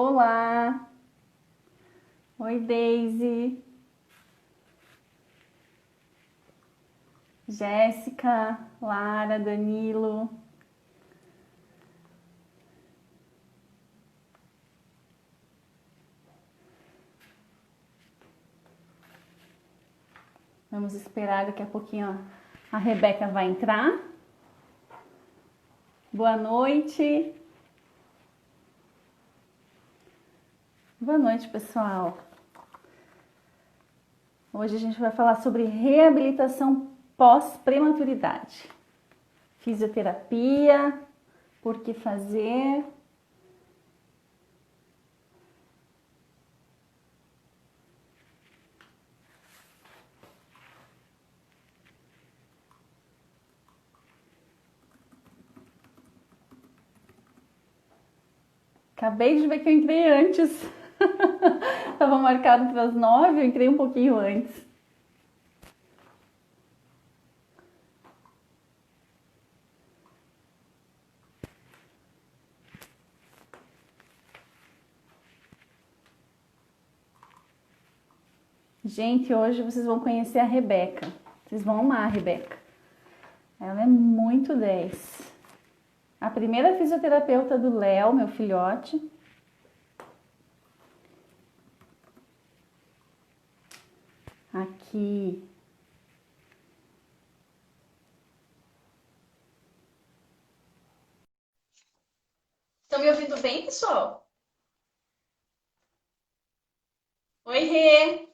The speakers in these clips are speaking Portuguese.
Olá! Oi, Daisy, Jéssica, Lara, Danilo. Vamos esperar daqui a pouquinho a Rebeca vai entrar. Boa noite. Boa noite, pessoal. Hoje a gente vai falar sobre reabilitação pós-prematuridade. Fisioterapia, por que fazer. Acabei de ver que eu entrei antes. Estava marcado para as 9, eu entrei um pouquinho antes. Gente, hoje vocês vão conhecer a Rebeca. Vocês vão amar a Rebeca. Ela é muito 10. A primeira fisioterapeuta do Léo, meu filhote. Aqui. Estão me ouvindo bem, pessoal? Oi, Rê!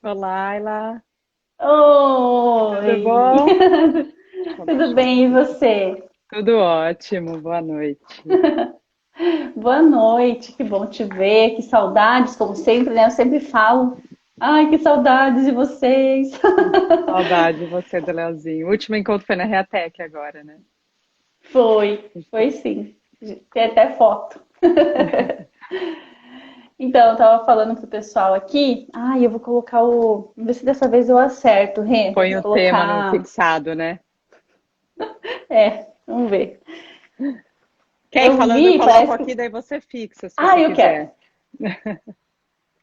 Olá, Ayla. Tudo Oi! bom? Vou Tudo baixar um bem, e pouquinho. você? Tudo ótimo, boa noite. Boa noite, que bom te ver, que saudades, como sempre, né? Eu sempre falo. Ai, que saudades de vocês! Saudade de você do Leozinho. O último encontro foi na Reatec agora, né? Foi sim. Tem até foto. Então, eu tava falando pro pessoal aqui. Ai, eu vou colocar o. Vamos ver se dessa vez eu acerto, Rê. Põe Vou o tema no colocar. fixado, né? Vamos ver. Quer ir Eu falando? Eu vi, coloco parece que. aqui, daí você fixa, se Ah, você eu quero. quiser.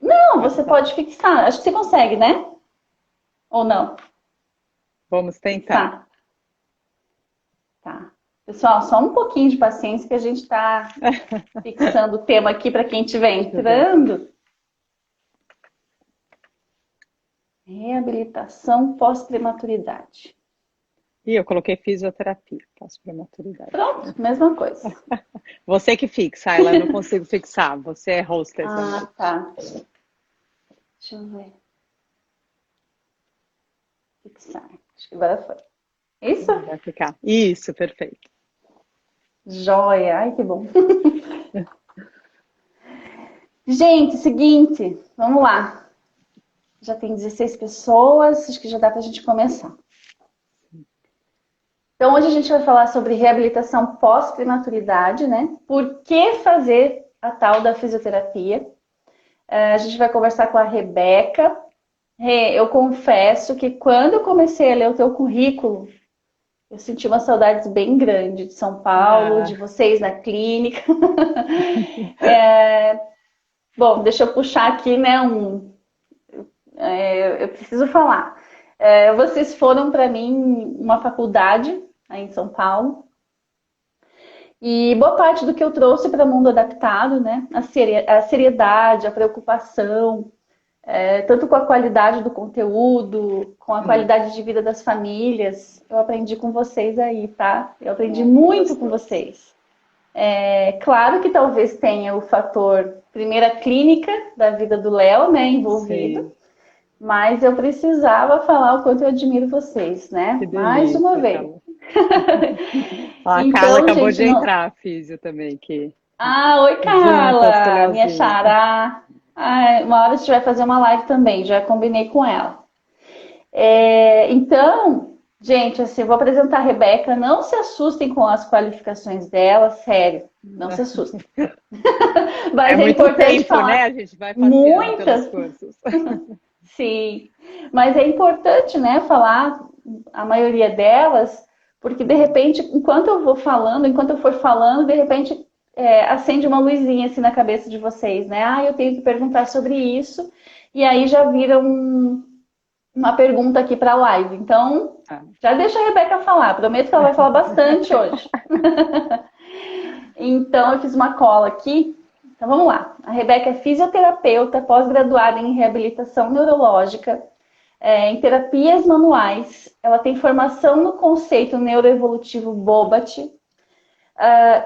Não, Então você tá. pode fixar. Acho que você consegue, né? Ou não? Vamos tentar. Fixar. Tá. Pessoal, só um pouquinho de paciência que a gente tá fixando o tema aqui para quem estiver Tudo bem. entrando. Reabilitação pós-prematuridade. E eu coloquei fisioterapia, pós-prematuridade. Pronto, mesma coisa. Você que fixa, Ayla, eu não consigo fixar. Você é hostess da Ah, noite. tá. Deixa eu ver. Fixar. Acho que agora foi. Isso? Vai ficar. Isso, perfeito. Joia. Ai, que bom. Gente, seguinte, vamos lá. Já tem 16 pessoas, acho que já dá para a gente começar. Então, hoje a gente vai falar sobre reabilitação pós-prematuridade, né? Por que fazer a tal da fisioterapia? A gente vai conversar com a Rebeca. Eu confesso que quando eu comecei a ler o teu currículo, eu senti uma saudade bem grande de São Paulo, de Ah, vocês na clínica. Bom, deixa eu puxar aqui, né? Eu preciso falar. Vocês foram para mim uma faculdade aí em São Paulo. E boa parte do que eu trouxe para o mundo adaptado, né? A seriedade, a preocupação, tanto com a qualidade do conteúdo, com a hum. qualidade de vida das famílias, eu aprendi com vocês aí, tá? Eu aprendi Ah, que muito com gostoso. vocês. É claro que talvez tenha o fator primeira clínica da vida do Léo, né, envolvido, Sim, mas eu precisava falar o quanto eu admiro vocês, que né? Mais uma delícia, vez. Carla. Ó, a Carla Então, acabou gente, de não. entrar, a físio também, que Ah, oi, juntas com o Carla, minha Leozinho. xará. Ah, uma hora a gente vai fazer uma live também, já combinei com ela. Então, gente, assim, eu vou apresentar a Rebeca. Não se assustem com as qualificações dela, sério, não se assustem. É Mas é muito importante tempo, né? falar A gente vai passeando pelos muitas, cursos. sim. Mas é importante, né, falar a maioria delas, porque de repente, enquanto eu for falando, de repente acende uma luzinha assim na cabeça de vocês, né? Ah, eu tenho que perguntar sobre isso. E aí já vira uma pergunta aqui para a live. Então, Tá. já deixa a Rebeca falar. Prometo que ela vai falar bastante hoje. Então, eu fiz uma cola aqui. Então, vamos lá. A Rebeca é fisioterapeuta, pós-graduada em reabilitação neurológica, em terapias manuais. Ela tem formação no conceito neuroevolutivo Bobat,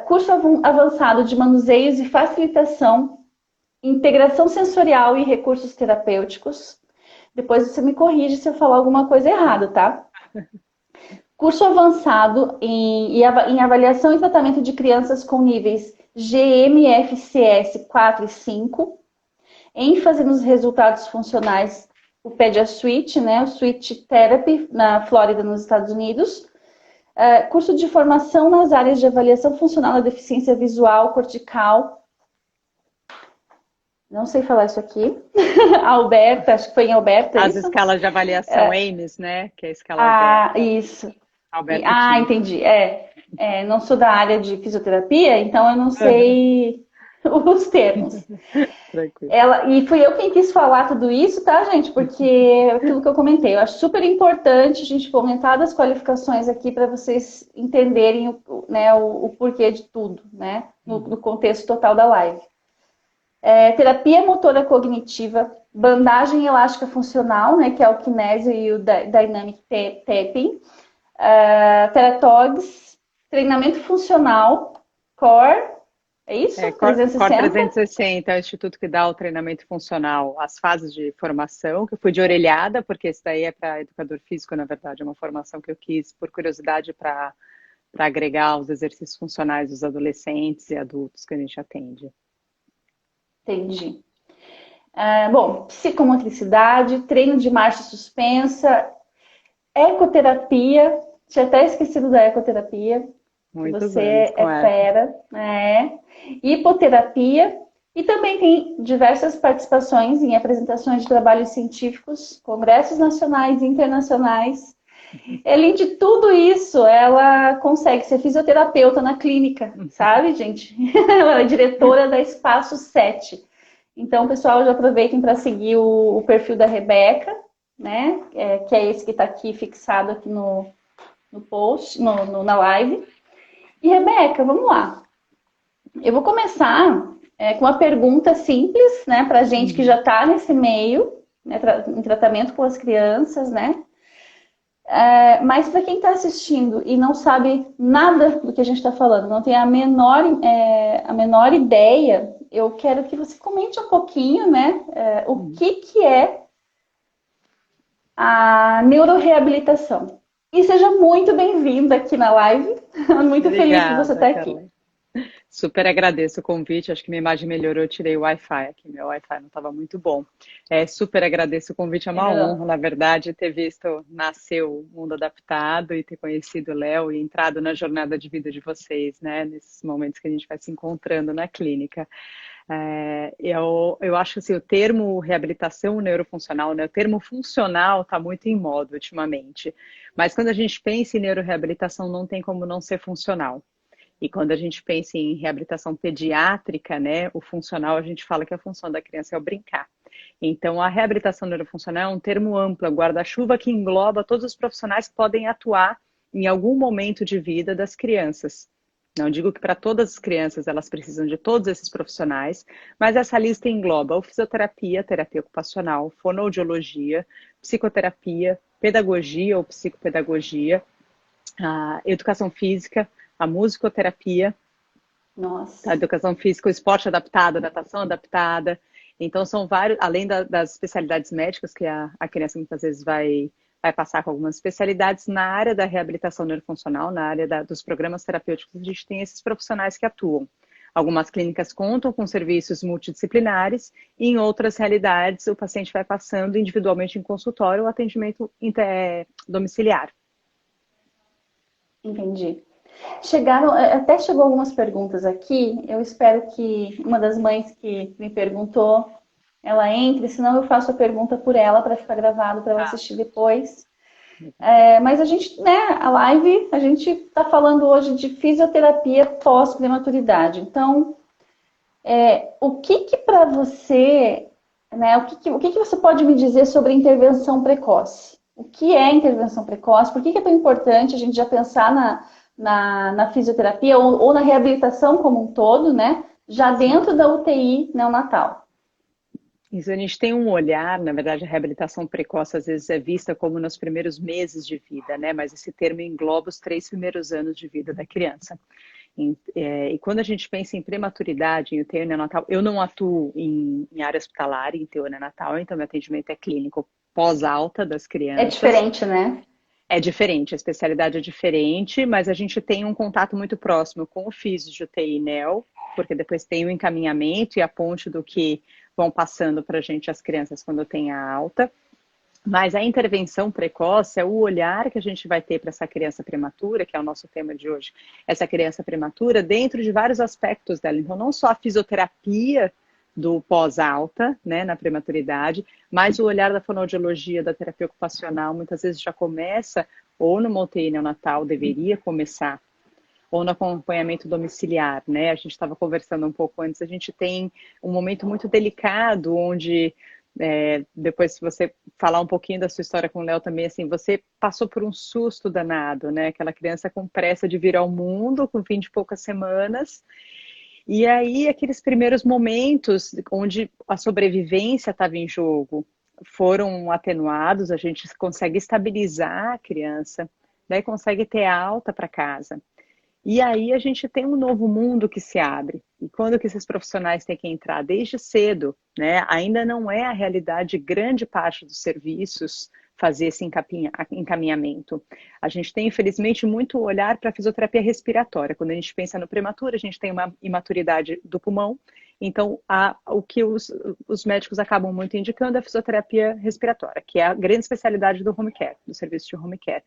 curso avançado de manuseios e facilitação, integração sensorial e recursos terapêuticos. Depois você me corrige se eu falar alguma coisa errada, tá? Curso avançado em avaliação e tratamento de crianças com níveis GMFCS 4 e 5. ênfase nos resultados funcionais, o PediaSwitch, né? O Switch Therapy, na Flórida, nos Estados Unidos. Curso de formação nas áreas de avaliação funcional da deficiência visual, cortical. Não sei falar isso aqui. Alberta, acho que foi em Alberta. As escalas de avaliação AMES, né? Que é a escala Alberta. Isso. Alberta Entendi. Não sou da área de fisioterapia, então eu não sei os termos. Tranquilo. E fui eu quem quis falar tudo isso, tá, gente? Porque aquilo que eu comentei, eu acho super importante a gente comentar das qualificações aqui para vocês entenderem o porquê de tudo, né? No contexto total da live. Terapia motora cognitiva, bandagem elástica funcional, né? Que é o kinésio e o dynamic tapping. Teratogs, treinamento funcional, core. É isso? Core 360 é o instituto que dá o treinamento funcional, as fases de formação, que eu fui de orelhada, porque isso daí é para educador físico, na verdade, é uma formação que eu quis, por curiosidade, para agregar os exercícios funcionais dos adolescentes e adultos que a gente atende. Entendi. Bom, psicomotricidade, treino de marcha suspensa, ecoterapia, tinha até esquecido da ecoterapia. Você é fera. Hipoterapia. E também tem diversas participações em apresentações de trabalhos científicos, congressos nacionais e internacionais. Além de tudo isso, ela consegue ser fisioterapeuta na clínica, sabe, gente? Ela é diretora da Espaço 7. Então, pessoal, já aproveitem para seguir o perfil da Rebeca, né? Que é esse que está aqui fixado aqui no post, na live. E, Rebeca, vamos lá. Eu vou começar com uma pergunta simples, né, para gente que já está nesse meio, né, em tratamento com as crianças, né? Mas para quem está assistindo e não sabe nada do que a gente está falando, não tem a menor ideia, eu quero que você comente um pouquinho, né, o que é a neuroreabilitação. E seja muito bem-vinda aqui na live. Muito feliz que você está aqui. Super agradeço o convite. Acho que minha imagem melhorou. Eu tirei o Wi-Fi aqui. Meu Wi-Fi não estava muito bom. Super agradeço o convite. É uma honra, na verdade, ter visto nascer o Mundo Adaptado e ter conhecido o Léo e entrado na jornada de vida de vocês, né? Nesses momentos que a gente vai se encontrando na clínica. Eu acho que assim, o termo reabilitação neurofuncional, né, o termo funcional está muito em moda ultimamente. Mas quando a gente pensa em neuroreabilitação, não tem como não ser funcional. E quando a gente pensa em reabilitação pediátrica, né, o funcional, a gente fala que a função da criança é o brincar. Então, a reabilitação neurofuncional é um termo amplo, guarda-chuva que engloba todos os profissionais que podem atuar em algum momento de vida das crianças. Não digo que para todas as crianças elas precisam de todos esses profissionais, mas essa lista engloba fisioterapia, terapia ocupacional, fonoaudiologia, psicoterapia, pedagogia ou psicopedagogia, a educação física, a musicoterapia, Nossa. A educação física, o esporte adaptado, a natação adaptada. Então são vários, além das especialidades médicas que a criança muitas vezes vai passar com algumas especialidades, na área da reabilitação neurofuncional, na área dos programas terapêuticos, a gente tem esses profissionais que atuam. Algumas clínicas contam com serviços multidisciplinares e em outras realidades o paciente vai passando individualmente em consultório ou atendimento domiciliar. Entendi. Até chegou algumas perguntas aqui, eu espero que uma das mães que me perguntou ela entre, senão eu faço a pergunta por ela para ficar gravado para ela assistir depois. Mas a gente, né, a live, a gente está falando hoje de fisioterapia pós-prematuridade. Então, o que que para você, né, o que que você pode me dizer sobre intervenção precoce? O que é intervenção precoce? Por que que é tão importante a gente já pensar na fisioterapia ou na reabilitação como um todo, né, já Sim. dentro da UTI neonatal? Isso, a gente tem um olhar, na verdade, a reabilitação precoce às vezes é vista como nos primeiros meses de vida, né? Mas esse termo engloba os 3 primeiros anos de vida da criança. E quando a gente pensa em prematuridade, em UTI neonatal, eu não atuo em área hospitalar, em UTI neonatal, então meu atendimento é clínico pós-alta das É crianças. diferente, né? É diferente, a especialidade é diferente, mas a gente tem um contato muito próximo com o físio de UTI e NEO, porque depois tem o encaminhamento e a ponte do que vão passando para a gente as crianças quando tem a alta. Mas a intervenção precoce é o olhar que a gente vai ter para essa criança prematura, que é o nosso tema de hoje, essa criança prematura, dentro de vários aspectos dela. Então, não só a fisioterapia do pós-alta, né, na prematuridade, mas o olhar da fonoaudiologia, da terapia ocupacional, muitas vezes já começa, ou no UTI neonatal, deveria começar, ou no acompanhamento domiciliar, né? A gente estava conversando um pouco antes, a gente tem um momento muito delicado, onde, depois se você falar um pouquinho da sua história com o Léo também, assim, você passou por um susto danado, né? Aquela criança com pressa de vir ao mundo, com 20 e poucas semanas, e aí aqueles primeiros momentos onde a sobrevivência estava em jogo foram atenuados, a gente consegue estabilizar a criança, daí consegue ter alta para casa. E aí a gente tem um novo mundo que se abre. E quando que esses profissionais têm que entrar? Desde cedo, né? Ainda não é a realidade de grande parte dos serviços fazer esse encaminhamento. A gente tem, infelizmente, muito olhar para a fisioterapia respiratória. Quando a gente pensa no prematuro, a gente tem uma imaturidade do pulmão. Então, o que os médicos acabam muito indicando é a fisioterapia respiratória, que é a grande especialidade do home care, do serviço de home care.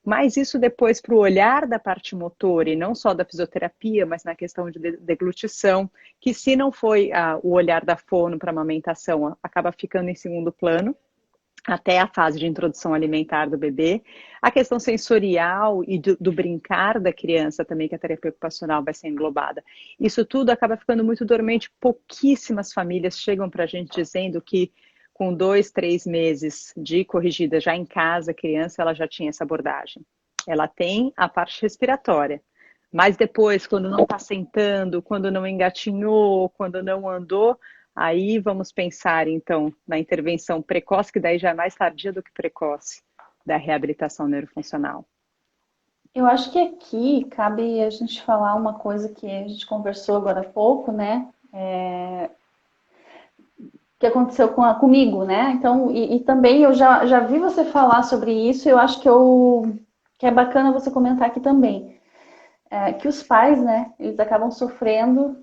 Mas isso depois para o olhar da parte motora, e não só da fisioterapia, mas na questão de deglutição, que se não foi o olhar da fono para amamentação, acaba ficando em segundo plano, até a fase de introdução alimentar do bebê. A questão sensorial e do brincar da criança também, que a terapia ocupacional vai ser englobada. Isso tudo acaba ficando muito dormente. Pouquíssimas famílias chegam para a gente dizendo que com 2, 3 meses de corrigida já em casa, a criança ela já tinha essa abordagem. Ela tem a parte respiratória, mas depois, quando não está sentando, quando não engatinhou, quando não andou, aí vamos pensar, então, na intervenção precoce, que daí já é mais tardia do que precoce, da reabilitação neurofuncional. Eu acho que aqui cabe a gente falar uma coisa que a gente conversou agora há pouco, né? Que aconteceu comigo, né? Então, e também eu já vi você falar sobre isso, eu acho que é bacana você comentar aqui também. Que os pais, né, eles acabam sofrendo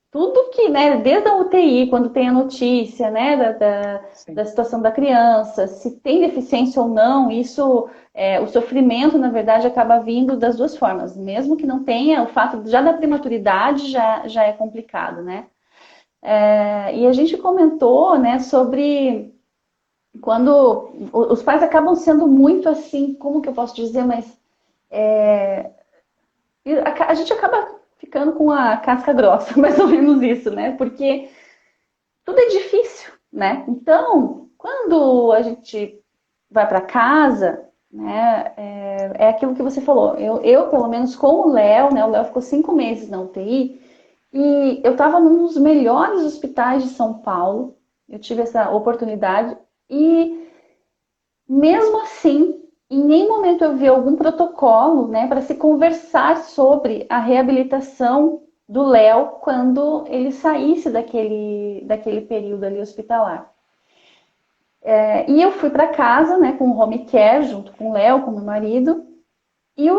tudo que, né, desde a UTI, quando tem a notícia, né, da Sim. situação da criança, se tem deficiência ou não, isso, o sofrimento, na verdade, acaba vindo das duas formas. Mesmo que não tenha, o fato já da prematuridade já é complicado, né? E a gente comentou, né, sobre quando os pais acabam sendo muito assim, como que eu posso dizer, mas a gente acaba ficando com a casca grossa, mais ou menos isso, né? Porque tudo é difícil, né? Então, quando a gente vai para casa, né, é aquilo que você falou. Eu, pelo menos com o Léo, né? O Léo ficou 5 meses na UTI e eu estava num dos melhores hospitais de São Paulo. Eu tive essa oportunidade e mesmo assim, em nenhum momento eu vi algum protocolo, né, para se conversar sobre a reabilitação do Léo quando ele saísse daquele período ali hospitalar. E eu fui para casa, né, com o home care, junto com o Léo, com o meu marido, e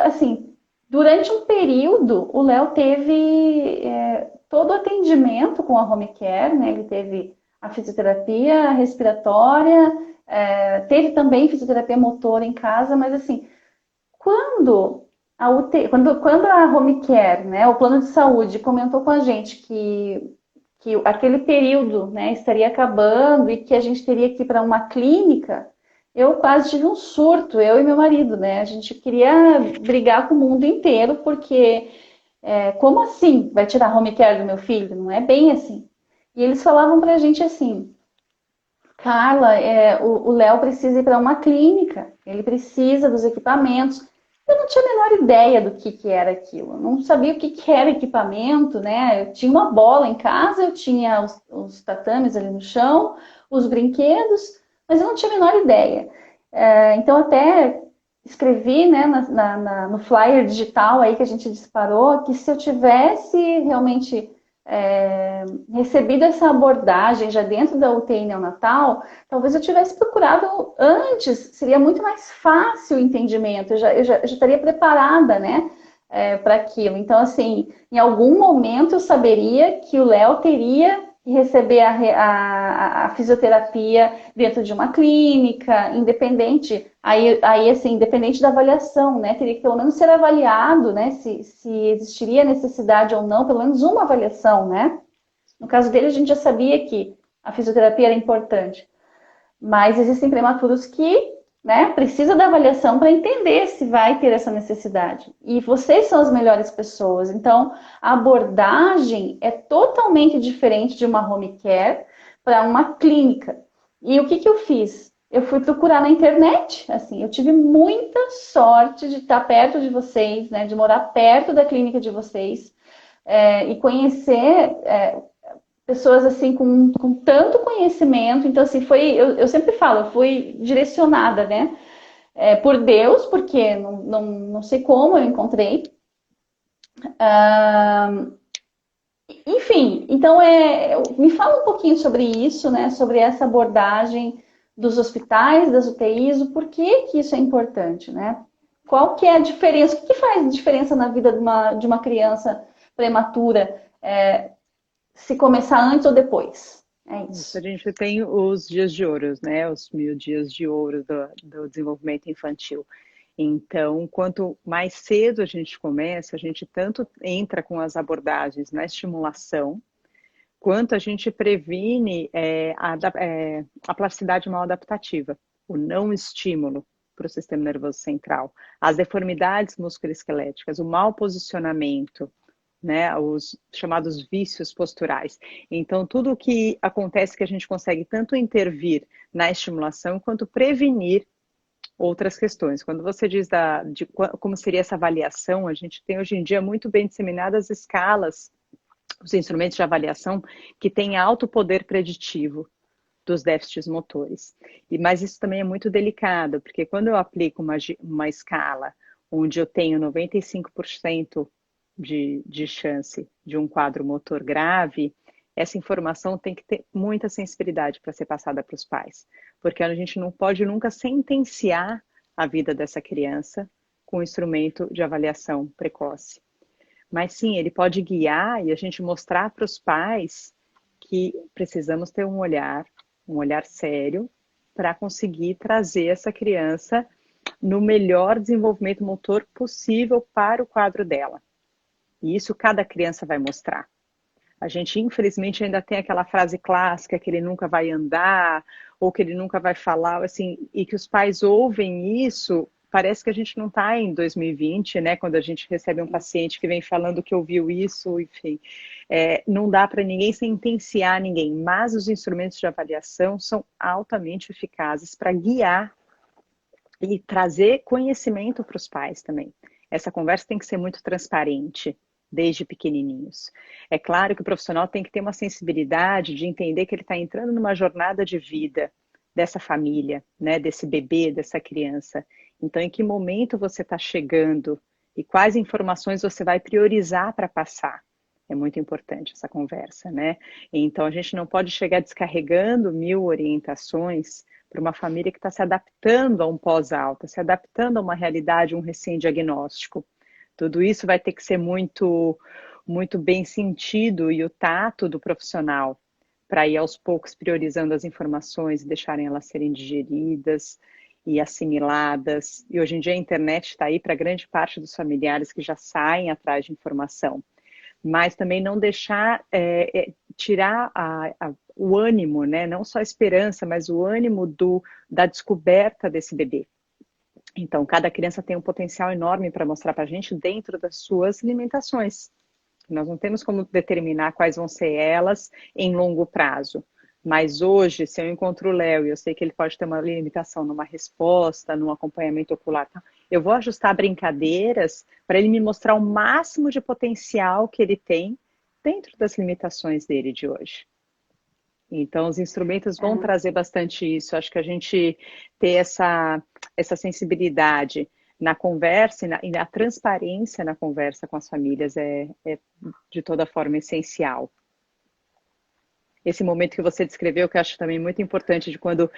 assim, durante um período, o Léo teve todo o atendimento com a home care, né? Ele teve a fisioterapia respiratória, teve também fisioterapia motora em casa, mas assim, quando a UTI, quando a home care, né, o plano de saúde comentou com a gente que aquele período, né, estaria acabando e que a gente teria que ir para uma clínica, eu quase tive um surto, eu e meu marido, né? A gente queria brigar com o mundo inteiro, porque como assim vai tirar home care do meu filho? Não é bem assim. E eles falavam pra gente assim, Carla, o Léo precisa ir para uma clínica, ele precisa dos equipamentos. Eu não tinha a menor ideia do que era aquilo, eu não sabia o que era equipamento, né? Eu tinha uma bola em casa, eu tinha os tatames ali no chão, os brinquedos, mas eu não tinha a menor ideia. Então, até escrevi, né, no flyer digital aí que a gente disparou, que se eu tivesse realmente recebido essa abordagem já dentro da UTI neonatal, talvez eu tivesse procurado antes, seria muito mais fácil o entendimento, eu já estaria preparada, né, para aquilo. Então, assim, em algum momento eu saberia que o Léo teria que receber a fisioterapia dentro de uma clínica, independente, aí assim, independente da avaliação, né? Teria que pelo menos ser avaliado, né? Se existiria necessidade ou não, pelo menos uma avaliação, né? No caso dele, a gente já sabia que a fisioterapia era importante, mas existem prematuros que, né, precisa da avaliação para entender se vai ter essa necessidade. E vocês são as melhores pessoas. Então, a abordagem é totalmente diferente de uma home care para uma clínica. E o que eu fiz? Eu fui procurar na internet, assim, eu tive muita sorte de estar perto de vocês, né, de morar perto da clínica de vocês, e conhecer pessoas assim com tanto conhecimento. Então, assim, eu sempre falo, eu fui direcionada, né? Por Deus, porque não sei como eu encontrei. Ah, enfim, então me fala um pouquinho sobre isso, né? Sobre essa abordagem dos hospitais, das UTIs, o porquê que isso é importante, né? Qual que é a diferença? O que faz diferença na vida de uma criança prematura? Se começar antes ou depois. É Isso, a isso. gente tem os dias de ouro, né? Os 1000 dias de ouro do desenvolvimento infantil. Então, quanto mais cedo a gente começa, a gente tanto entra com as abordagens na estimulação, quanto a gente previne a plasticidade mal adaptativa, o não estímulo para o sistema nervoso central, as deformidades musculoesqueléticas, o mau posicionamento, né, os chamados vícios posturais. Então, tudo o que acontece que a gente consegue tanto intervir na estimulação quanto prevenir outras questões. Quando você diz de como seria essa avaliação, a gente tem hoje em dia muito bem disseminadas escalas, os instrumentos de avaliação que têm alto poder preditivo dos déficits motores. Mas isso também é muito delicado, porque quando eu aplico uma escala onde eu tenho 95% de chance de um quadro motor grave, essa informação tem que ter muita sensibilidade para ser passada para os pais, porque a gente não pode nunca sentenciar a vida dessa criança com um instrumento de avaliação precoce. Mas sim, ele pode guiar e a gente mostrar para os pais que precisamos ter um olhar sério, para conseguir trazer essa criança no melhor desenvolvimento motor possível para o quadro dela. E isso cada criança vai mostrar. A gente, infelizmente, ainda tem aquela frase clássica que ele nunca vai andar, ou que ele nunca vai falar, assim, e que os pais ouvem isso. Parece que a gente não está em 2020, né? Quando a gente recebe um paciente que vem falando que ouviu isso, enfim. Não dá para ninguém sentenciar ninguém, mas os instrumentos de avaliação são altamente eficazes para guiar e trazer conhecimento para os pais também. Essa conversa tem que ser muito transparente, desde pequenininhos. É claro que o profissional tem que ter uma sensibilidade de entender que ele está entrando numa jornada de vida dessa família, né, desse bebê, dessa criança. Então, em que momento você está chegando e quais informações você vai priorizar para passar? É muito importante essa conversa, né? Então, a gente não pode chegar descarregando 1000 orientações para uma família que está se adaptando a um pós-alta, se adaptando a uma realidade, um recém-diagnóstico. Tudo isso vai ter que ser muito, muito bem sentido e o tato do profissional para ir aos poucos priorizando as informações e deixarem elas serem digeridas e assimiladas. E hoje em dia a internet está aí para grande parte dos familiares que já saem atrás de informação. Mas também não deixar tirar o ânimo, né? Não só a esperança, mas o ânimo da descoberta desse bebê. Então, cada criança tem um potencial enorme para mostrar para a gente dentro das suas limitações. Nós não temos como determinar quais vão ser elas em longo prazo. Mas hoje, se eu encontro o Léo e eu sei que ele pode ter uma limitação numa resposta, num acompanhamento ocular, eu vou ajustar brincadeiras para ele me mostrar o máximo de potencial que ele tem dentro das limitações dele de hoje. Então, os instrumentos vão trazer bastante isso. Acho que a gente ter essa sensibilidade na conversa e na transparência na conversa com as famílias é de toda forma essencial. Esse momento que você descreveu, que eu acho também muito importante, de quando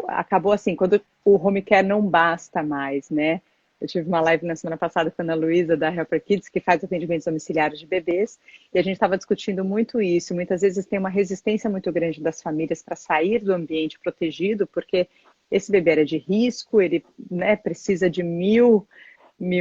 acabou assim, quando o home care não basta mais, né? Eu tive uma live na semana passada com a Ana Luísa, da Helper Kids, que faz atendimentos domiciliares de bebês, e a gente estava discutindo muito isso. Muitas vezes tem uma resistência muito grande das famílias para sair do ambiente protegido, porque esse bebê era de risco, ele, né, precisa de mil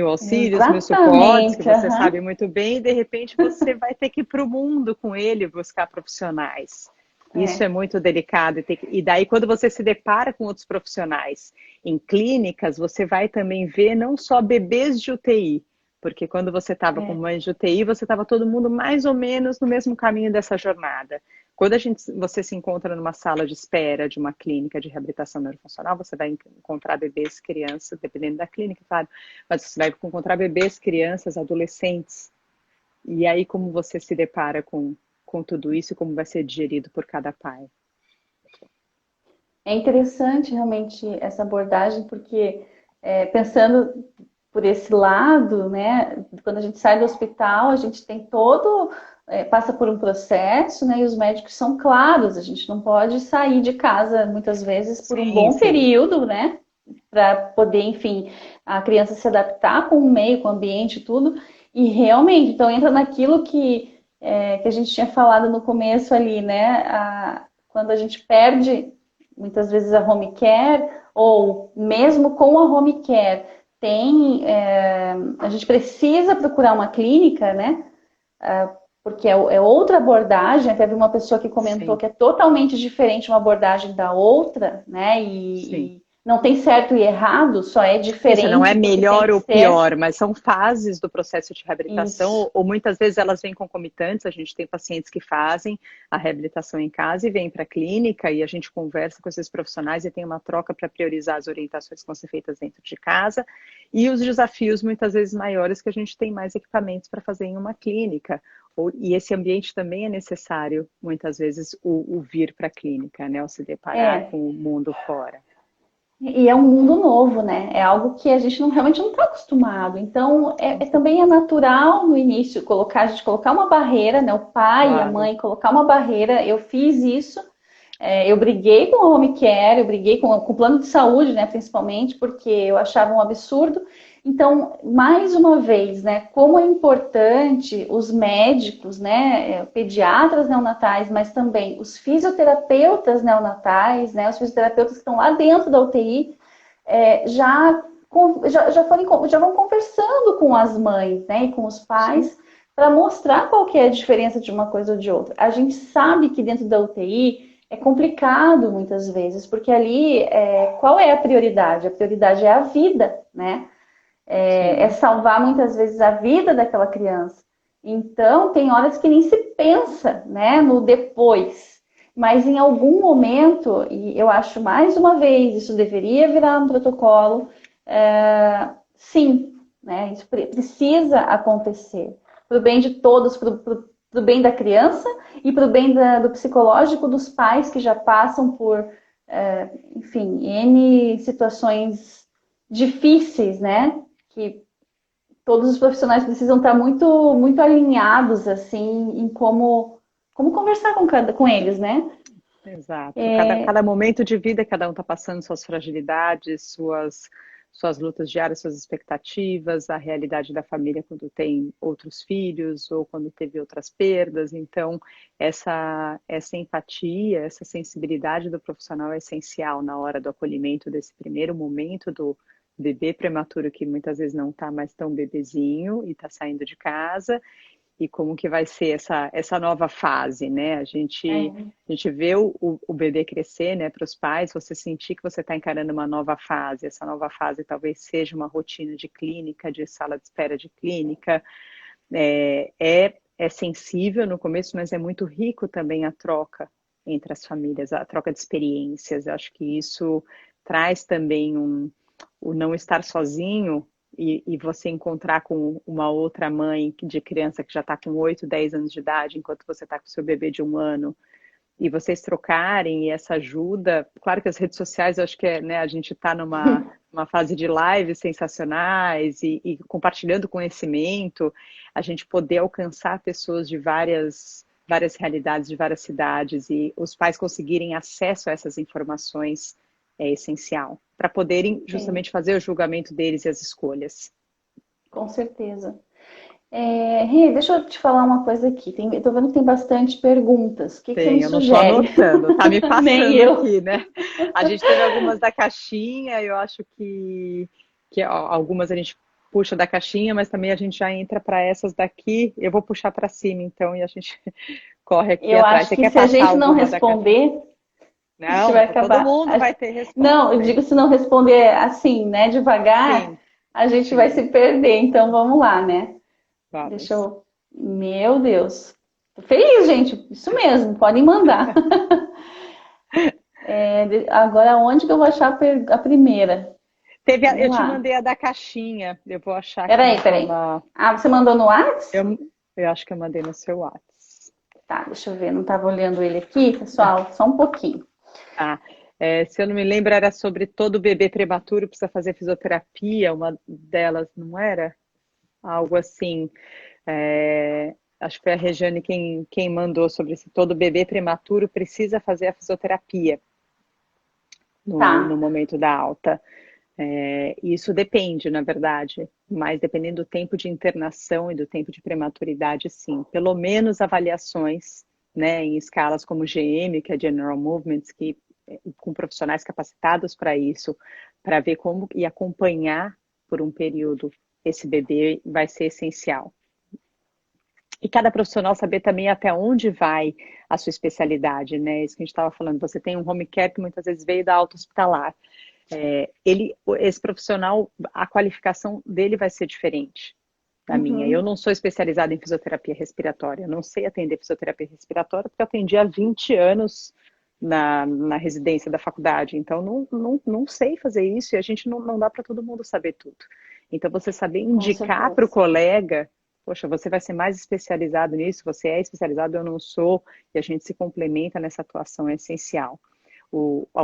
auxílios, mil suportes, que você sabe muito bem, e de repente você vai ter que ir para o mundo com ele buscar profissionais. Isso é muito delicado. E daí, quando você se depara com outros profissionais em clínicas, você vai também ver não só bebês de UTI, porque quando você estava com mães de UTI, você estava todo mundo mais ou menos no mesmo caminho dessa jornada. Quando você se encontra numa sala de espera de uma clínica de reabilitação neurofuncional, você vai encontrar bebês, crianças, dependendo da clínica, claro, mas você vai encontrar bebês, crianças, adolescentes. E aí, como você se depara com tudo isso, como vai ser digerido por cada pai? É interessante realmente essa abordagem, porque pensando por esse lado, né, quando a gente sai do hospital, a gente tem passa por um processo, né, e os médicos são claros, a gente não pode sair de casa muitas vezes por um bom período, né, para poder, enfim, a criança se adaptar com o meio, com o ambiente, tudo, e realmente, então entra naquilo que a gente tinha falado no começo ali, né, quando a gente perde muitas vezes a home care, ou mesmo com a home care, a gente precisa procurar uma clínica, né? Porque é outra abordagem. Teve uma pessoa que comentou que é totalmente diferente uma abordagem da outra, né? E não tem certo e errado, só é diferente. Isso não é melhor ou pior, mas são fases do processo de reabilitação, ou muitas vezes elas vêm concomitantes. A gente tem pacientes que fazem a reabilitação em casa e vêm para a clínica e a gente conversa com esses profissionais e tem uma troca para priorizar as orientações que vão ser feitas dentro de casa. E os desafios muitas vezes maiores que a gente tem mais equipamentos para fazer em uma clínica. E esse ambiente também é necessário, muitas vezes, o vir para a clínica, né? Ou se deparar com o mundo fora. E é um mundo novo, né? É algo que a gente realmente não está acostumado. Então, também é natural no início a gente colocar uma barreira, né? O pai e a mãe colocar uma barreira. Eu fiz isso. Eu briguei com o home care, eu briguei com o plano de saúde, né? Principalmente porque eu achava um absurdo. Então, mais uma vez, né? Como é importante os médicos, né? Pediatras neonatais, mas também os fisioterapeutas neonatais, né? Os fisioterapeutas que estão lá dentro da UTI, já vão conversando com as mães, né? E com os pais, para mostrar qual que é a diferença de uma coisa ou de outra. A gente sabe que dentro da UTI é complicado muitas vezes, porque ali, qual é a prioridade? A prioridade é a vida, né? É salvar muitas vezes a vida daquela criança. Então, tem horas que nem se pensa, né, no depois. Mas em algum momento, e eu acho mais uma vez, isso deveria virar um protocolo, sim, né, isso precisa acontecer. Para o bem de todos, para o bem da criança e para o bem do psicológico dos pais que já passam por, enfim, N situações difíceis, né? Que todos os profissionais precisam estar muito, muito alinhados, assim, em como conversar com eles, né? Exato. Cada momento de vida, cada um está passando suas fragilidades, suas lutas diárias, suas expectativas, a realidade da família quando tem outros filhos ou quando teve outras perdas. Então, essa empatia, essa sensibilidade do profissional é essencial na hora do acolhimento desse primeiro momento do bebê prematuro que muitas vezes não está mais tão bebezinho e está saindo de casa. e como que vai ser essa nova fase, né? A gente vê o bebê crescer, né? Para os pais, você sentir que você está encarando uma nova fase. Essa nova fase talvez seja uma rotina de clínica, de sala de espera de clínica. É sensível no começo, mas é muito rico também a troca entre as famílias, a troca de experiências. Eu acho que isso traz também o não estar sozinho e você encontrar com uma outra mãe de criança que já está com 8, 10 anos de idade, enquanto você está com seu bebê de 1 ano, e vocês trocarem e essa ajuda. Claro que as redes sociais, eu acho que né, a gente está numa fase de lives sensacionais e compartilhando conhecimento, a gente poder alcançar pessoas de várias realidades, de várias cidades, e os pais conseguirem acesso a essas informações é essencial, para poderem justamente fazer o julgamento deles e as escolhas. Com certeza. Rê, deixa eu te falar uma coisa aqui. Eu tô vendo que tem bastante perguntas. O que você me Eu não estou sugere? anotando, tá me Nem passando eu. aqui, né? A gente teve algumas da caixinha, eu acho que algumas a gente puxa da caixinha, mas também a gente já entra para essas daqui. Eu vou puxar para cima, então, e a gente corre aqui Eu atrás. acho Você que quer se a passar gente não alguma da caixinha? responder, a gente Não, vai todo acabar. mundo vai ter Não, resposta eu aí. digo se não responder assim, né, devagar, Sim, a gente vai sim, se perder. Então vamos lá, né? Deixa vamos. eu. Meu Deus. Tô feliz, gente. Isso mesmo, podem mandar. Agora, onde que eu vou achar a primeira? Vamos Eu te lá. mandei a da caixinha, eu vou achar aqui Peraí. Ah, você mandou no WhatsApp? eu acho que eu mandei no seu WhatsApp. Tá, deixa eu ver. Não estava olhando ele aqui, pessoal. Só um pouquinho. Ah, se eu não me lembro, era sobre todo bebê prematuro precisa fazer fisioterapia, uma delas, não era? Algo assim. Acho que foi a Regiane quem mandou sobre se todo bebê prematuro precisa fazer a fisioterapia no Tá, momento da alta. Isso depende, na verdade, mas dependendo do tempo de internação e do tempo de prematuridade, sim. Pelo menos avaliações, né, em escalas como GM, que é General Movements, com profissionais capacitados para isso, para ver como e acompanhar por um período esse bebê vai ser essencial. E cada profissional saber também até onde vai a sua especialidade, né? Isso que a gente estava falando. Você tem um home care que muitas vezes veio da alta hospitalar. Esse profissional, a qualificação dele vai ser diferente da minha. Eu não sou especializada em fisioterapia respiratória, eu não sei atender fisioterapia respiratória porque eu atendi há 20 anos na residência da faculdade, então não sei fazer isso e a gente não dá para todo mundo saber tudo. Então você saber com indicar para o certeza. colega, poxa, você vai ser mais especializado nisso, você é especializado, eu não sou, e a gente se complementa nessa atuação, é essencial.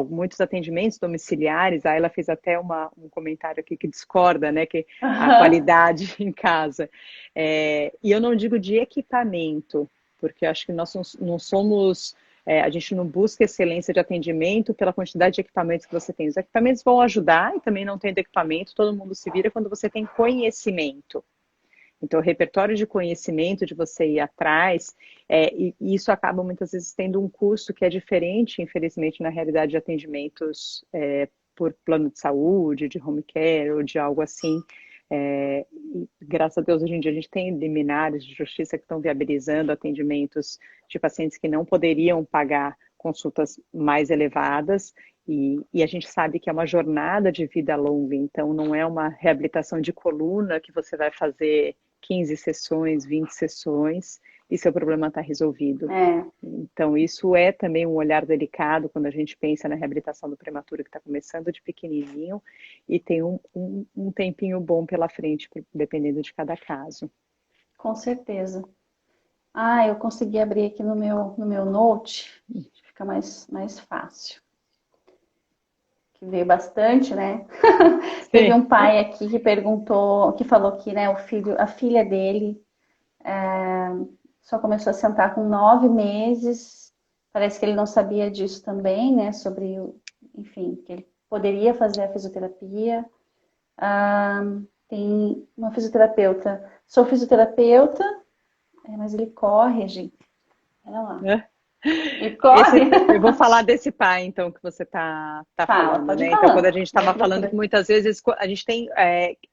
Muitos atendimentos domiciliares, ela fez até um comentário aqui que discorda, né, que a qualidade em casa. E eu não digo de equipamento, porque eu acho que nós não somos, a gente não busca excelência de atendimento pela quantidade de equipamentos que você tem. Os equipamentos vão ajudar e também não tendo equipamento, todo mundo se vira quando você tem conhecimento. Então, o repertório de conhecimento de você ir atrás, e isso acaba muitas vezes tendo um custo que é diferente, infelizmente, na realidade de atendimentos por plano de saúde, de home care ou de algo assim. E, graças a Deus, hoje em dia a gente tem liminares de justiça que estão viabilizando atendimentos de pacientes que não poderiam pagar consultas mais elevadas, e a gente sabe que é uma jornada de vida longa, então não é uma reabilitação de coluna que você vai fazer 15 sessões, 20 sessões, e seu problema está resolvido. Então, isso é também um olhar delicado quando a gente pensa na reabilitação do prematuro que está começando de pequenininho e tem um tempinho bom pela frente, dependendo de cada caso. Com certeza. Ah, eu consegui abrir aqui no meu Note, fica mais fácil. Que veio bastante, né? Teve Sim. um pai aqui que perguntou, que falou que, né, a filha dele só começou a sentar com 9 meses. Parece que ele não sabia disso também, né? Sobre, enfim, que ele poderia fazer a fisioterapia. Tem uma fisioterapeuta. Sou fisioterapeuta, mas ele corre, gente. Olha lá. Ele corre. Eu vou falar desse pai, então, que você tá Fala, falando, pode ir né? Então, quando a falando. gente Não estava falando que procura. muitas vezes a gente tem,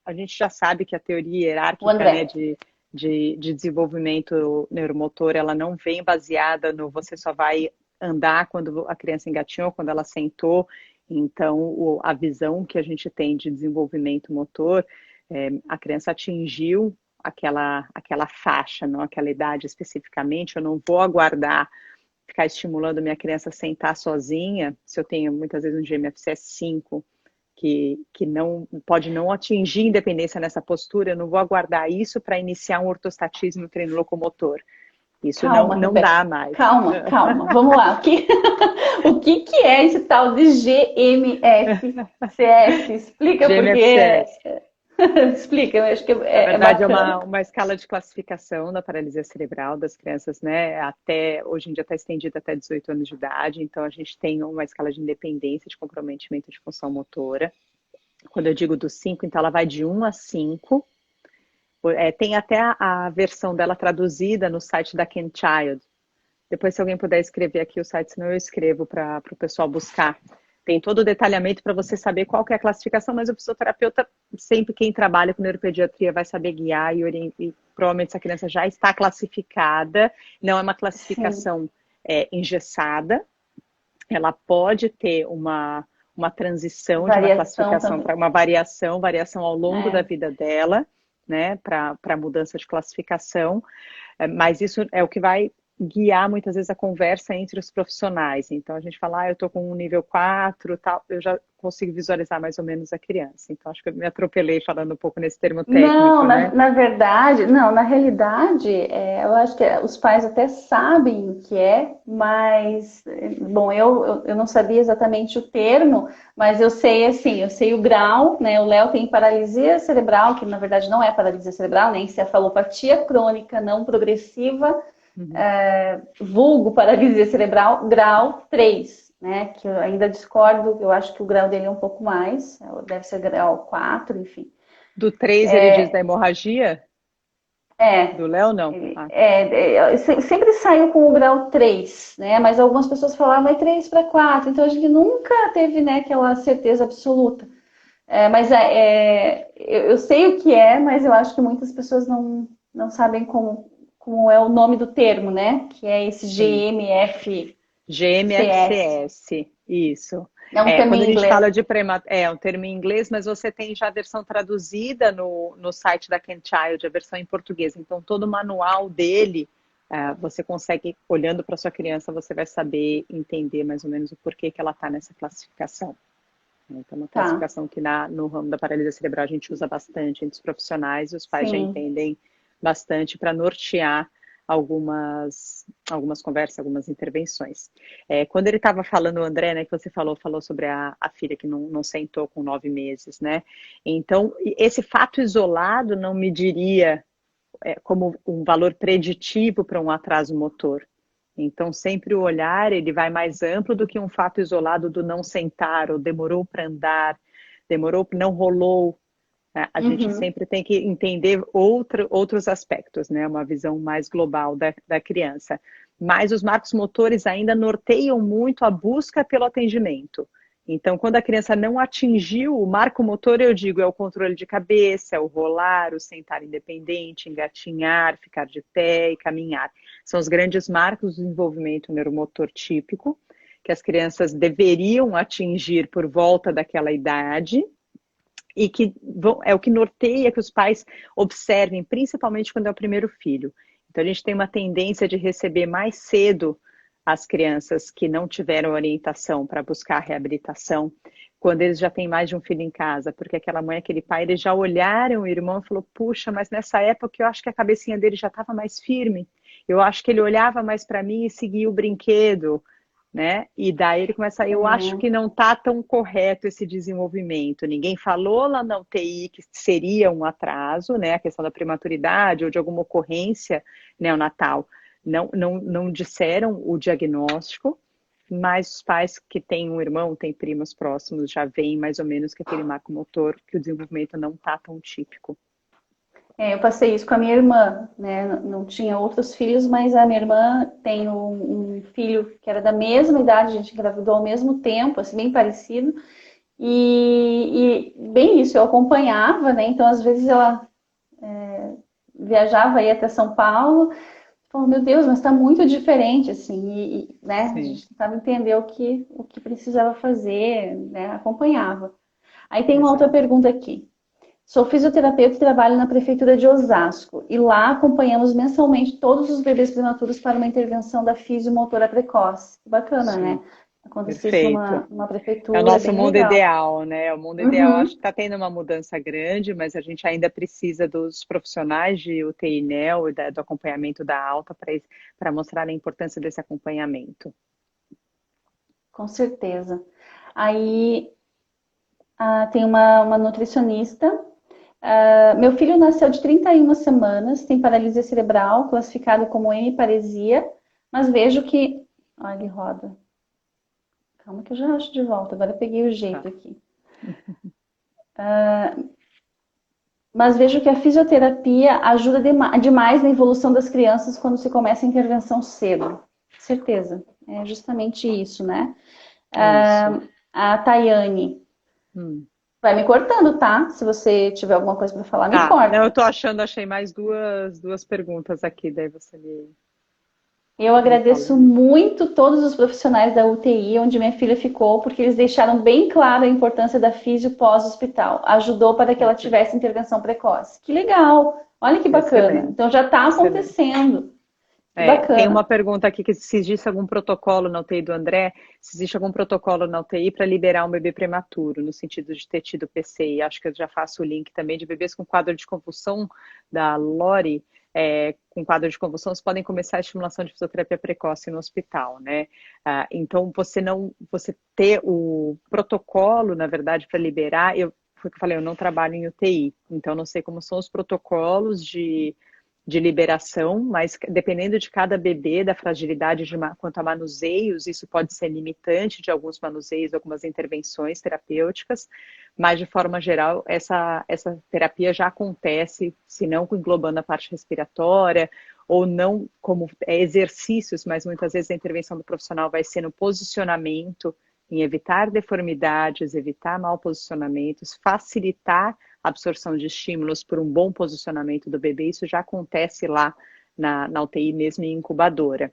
a gente já sabe que a teoria O hierárquica, né, André. de de desenvolvimento neuromotor, ela não vem baseada no você só vai andar quando a criança engatinhou, quando ela sentou. Então, a visão que a gente tem de desenvolvimento motor, a criança atingiu aquela faixa, não aquela idade especificamente. Eu não vou aguardar ficar estimulando minha criança a sentar sozinha, se eu tenho muitas vezes um GMFCS 5, que não pode não atingir independência nessa postura, eu não vou aguardar isso para iniciar um ortostatismo no treino locomotor. Isso Calma, não Rebeca. dá mais. Calma. Vamos lá. O que é esse tal de GMFCS? Explica porque... GMFCS. Explica, eu acho que Na é verdade, é bacana. uma escala de classificação da paralisia cerebral das crianças, né? Até, hoje em dia está estendida até 18 anos de idade, então a gente tem uma escala de independência de comprometimento de função motora. Quando eu digo dos 5, então ela vai de 1 a 5. Tem até a versão dela traduzida no site da Ken Child. Depois, se alguém puder escrever aqui o site, senão eu escrevo para o pessoal buscar. Tem todo o detalhamento para você saber qual que é a classificação, mas o fisioterapeuta, sempre quem trabalha com neuropediatria, vai saber guiar e provavelmente essa criança já está classificada. Não é uma classificação engessada. Ela pode ter uma transição de uma classificação para uma variação ao longo da vida dela, né, para mudança de classificação. Mas isso é o que vai guiar muitas vezes a conversa entre os profissionais. Então a gente fala, eu tô com um nível 4, tal, eu já consigo visualizar mais ou menos a criança. Então acho que eu me atropelei falando um pouco nesse termo técnico, Não, né? na verdade, não, na realidade, eu acho que os pais até sabem o que é, mas, bom, eu não sabia exatamente o termo, mas eu sei, assim, eu sei o grau, né, o Léo tem paralisia cerebral, que na verdade não é paralisia cerebral, nem encefalopatia crônica não progressiva, vulgo paralisia cerebral, grau 3, né, que eu ainda discordo, eu acho que o grau dele é um pouco mais, deve ser grau 4, enfim. Do 3 ele diz da hemorragia? É, Do Léo, não? sempre saiu com o grau 3, né? Mas algumas pessoas falavam é 3 para 4, então a gente nunca teve, né, aquela certeza absoluta. Eu sei o que é, mas eu acho que muitas pessoas não sabem como é o nome do termo, né? Que é esse Sim. GMFCS. GMFCS, isso. É um termo Quando a em gente inglês. fala de é um termo em inglês, mas você tem já a versão traduzida no site da Ken Child, a versão em português. Então, todo o manual dele, você consegue, olhando para sua criança, você vai saber entender mais ou menos o porquê que ela está nessa classificação. Então, uma Tá, classificação que no ramo da paralisia cerebral a gente usa bastante entre os profissionais e os pais já sim. entendem bastante para nortear algumas conversas, algumas intervenções. Quando ele estava falando, o André, né, que você falou sobre a filha que não sentou com 9 meses, né? Então, esse fato isolado não me diria como um valor preditivo para um atraso motor. Então, sempre o olhar, ele vai mais amplo do que um fato isolado do não sentar, ou demorou para andar, não rolou. A gente sempre tem que entender outros aspectos, né? Uma visão mais global da criança. Mas os marcos motores ainda norteiam muito a busca pelo atendimento. Então, quando a criança não atingiu o marco motor, eu digo, é o controle de cabeça, é o rolar, o sentar independente, engatinhar, ficar de pé e caminhar. São os grandes marcos do desenvolvimento neuromotor típico, que as crianças deveriam atingir por volta daquela idade, e que é o que norteia que os pais observem, principalmente quando é o primeiro filho. Então, a gente tem uma tendência de receber mais cedo as crianças que não tiveram orientação para buscar reabilitação, quando eles já têm mais de um filho em casa, porque aquela mãe, aquele pai, eles já olharam o irmão e falaram, puxa, mas nessa época eu acho que a cabecinha dele já estava mais firme, eu acho que ele olhava mais para mim e seguia o brinquedo, né? E daí ele começa, eu acho que não está tão correto esse desenvolvimento. Ninguém falou lá na UTI que seria um atraso, né? A questão da prematuridade ou de alguma ocorrência neonatal. Não disseram o diagnóstico, mas os pais que têm um irmão, têm primos próximos, já veem mais ou menos que aquele marco motor, que o desenvolvimento não está tão típico. Eu passei isso com a minha irmã, né? Não tinha outros filhos, mas a minha irmã tem um filho que era da mesma idade, a gente engravidou ao mesmo tempo, assim, bem parecido. E bem isso, eu acompanhava, né? Então, às vezes, ela viajava aí até São Paulo, falou, meu Deus, mas está muito diferente, assim, né, a Sim, gente tentava entender o que precisava fazer, né, acompanhava. Aí tem uma outra exato. pergunta aqui. Sou fisioterapeuta e trabalho na prefeitura de Osasco, e lá acompanhamos mensalmente todos os bebês prematuros para uma intervenção da fisiomotora precoce. Bacana, né? Sim, Acontecer isso perfeito. numa É o prefeitura, é nosso bem mundo legal. ideal, né? O mundo ideal acho que Uhum, está tendo uma mudança grande, mas a gente ainda precisa dos profissionais de UTI NEO e do acompanhamento da alta para mostrar a importância desse acompanhamento. com certeza. Aí tem uma nutricionista. Meu filho nasceu de 31 semanas, tem paralisia cerebral, classificado como hemiparesia, mas vejo que. Olha, ele roda. Calma que eu já acho de volta, agora eu peguei o Tá. jeito aqui. Mas vejo que a fisioterapia ajuda demais na evolução das crianças quando se começa a intervenção cedo. Certeza, é justamente isso, né? Isso. A Tayane, Hum. vai me cortando, tá? Se você tiver alguma coisa para falar, me Tá. Não, eu corta. tô achando, achei mais duas perguntas aqui, daí você Eu me fala. agradeço muito todos os profissionais da UTI onde minha filha ficou, porque eles deixaram bem claro a importância da fisio pós-hospital. Ajudou para que ela Perfeito. tivesse intervenção precoce. Que legal! Olha que bacana. Excelente, Então já está excelente. acontecendo. Que Tem uma bacana. pergunta aqui que se existe algum protocolo na UTI do André, se existe algum protocolo na UTI para liberar um bebê prematuro, no sentido de ter tido PCI. Acho que eu já faço o link também de bebês com quadro de convulsão da Lori, com quadro de convulsão, eles podem começar a estimulação de fisioterapia precoce no hospital, né? Então, você ter o protocolo, na verdade, para liberar, foi o que eu falei, eu não trabalho em UTI, então não sei como são os protocolos de liberação, mas dependendo de cada bebê, da fragilidade quanto a manuseios, isso pode ser limitante de alguns manuseios, algumas intervenções terapêuticas, mas de forma geral, essa terapia já acontece, se não englobando a parte respiratória, ou não como exercícios, mas muitas vezes a intervenção do profissional vai ser no posicionamento, em evitar deformidades, evitar mal posicionamentos, facilitar a absorção de estímulos por um bom posicionamento do bebê, isso já acontece lá na UTI mesmo em incubadora.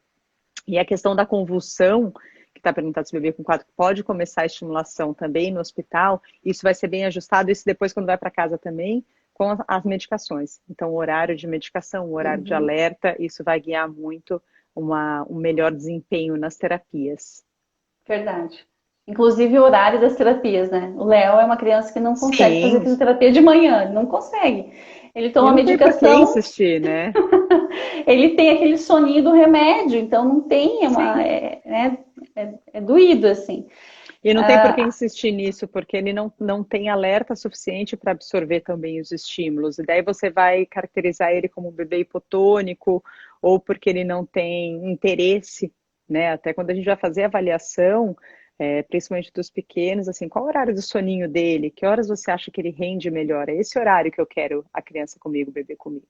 E a questão da convulsão, que está perguntando se o bebê com quadro pode começar a estimulação também no hospital, isso vai ser bem ajustado, isso depois quando vai para casa também, com as medicações. Então, o horário de medicação, o horário de Uhum, alerta, isso vai guiar muito um melhor desempenho nas terapias. verdade. Inclusive o horário das terapias, né? O Léo é uma criança que não consegue fazer Sim, fisioterapia de manhã, ele não consegue. Ele e toma não tem por que medicação, insistir, né? ele tem aquele soninho do remédio, então não tem Sim. é doído assim. E não tem por que Ah, insistir nisso, porque ele não tem alerta suficiente para absorver também os estímulos. E daí você vai caracterizar ele como um bebê hipotônico, ou porque ele não tem interesse, né? Até quando a gente vai fazer a avaliação, principalmente dos pequenos, assim, qual o horário do soninho dele? Que horas você acha que ele rende melhor? É esse horário que eu quero a criança comigo, o bebê comigo.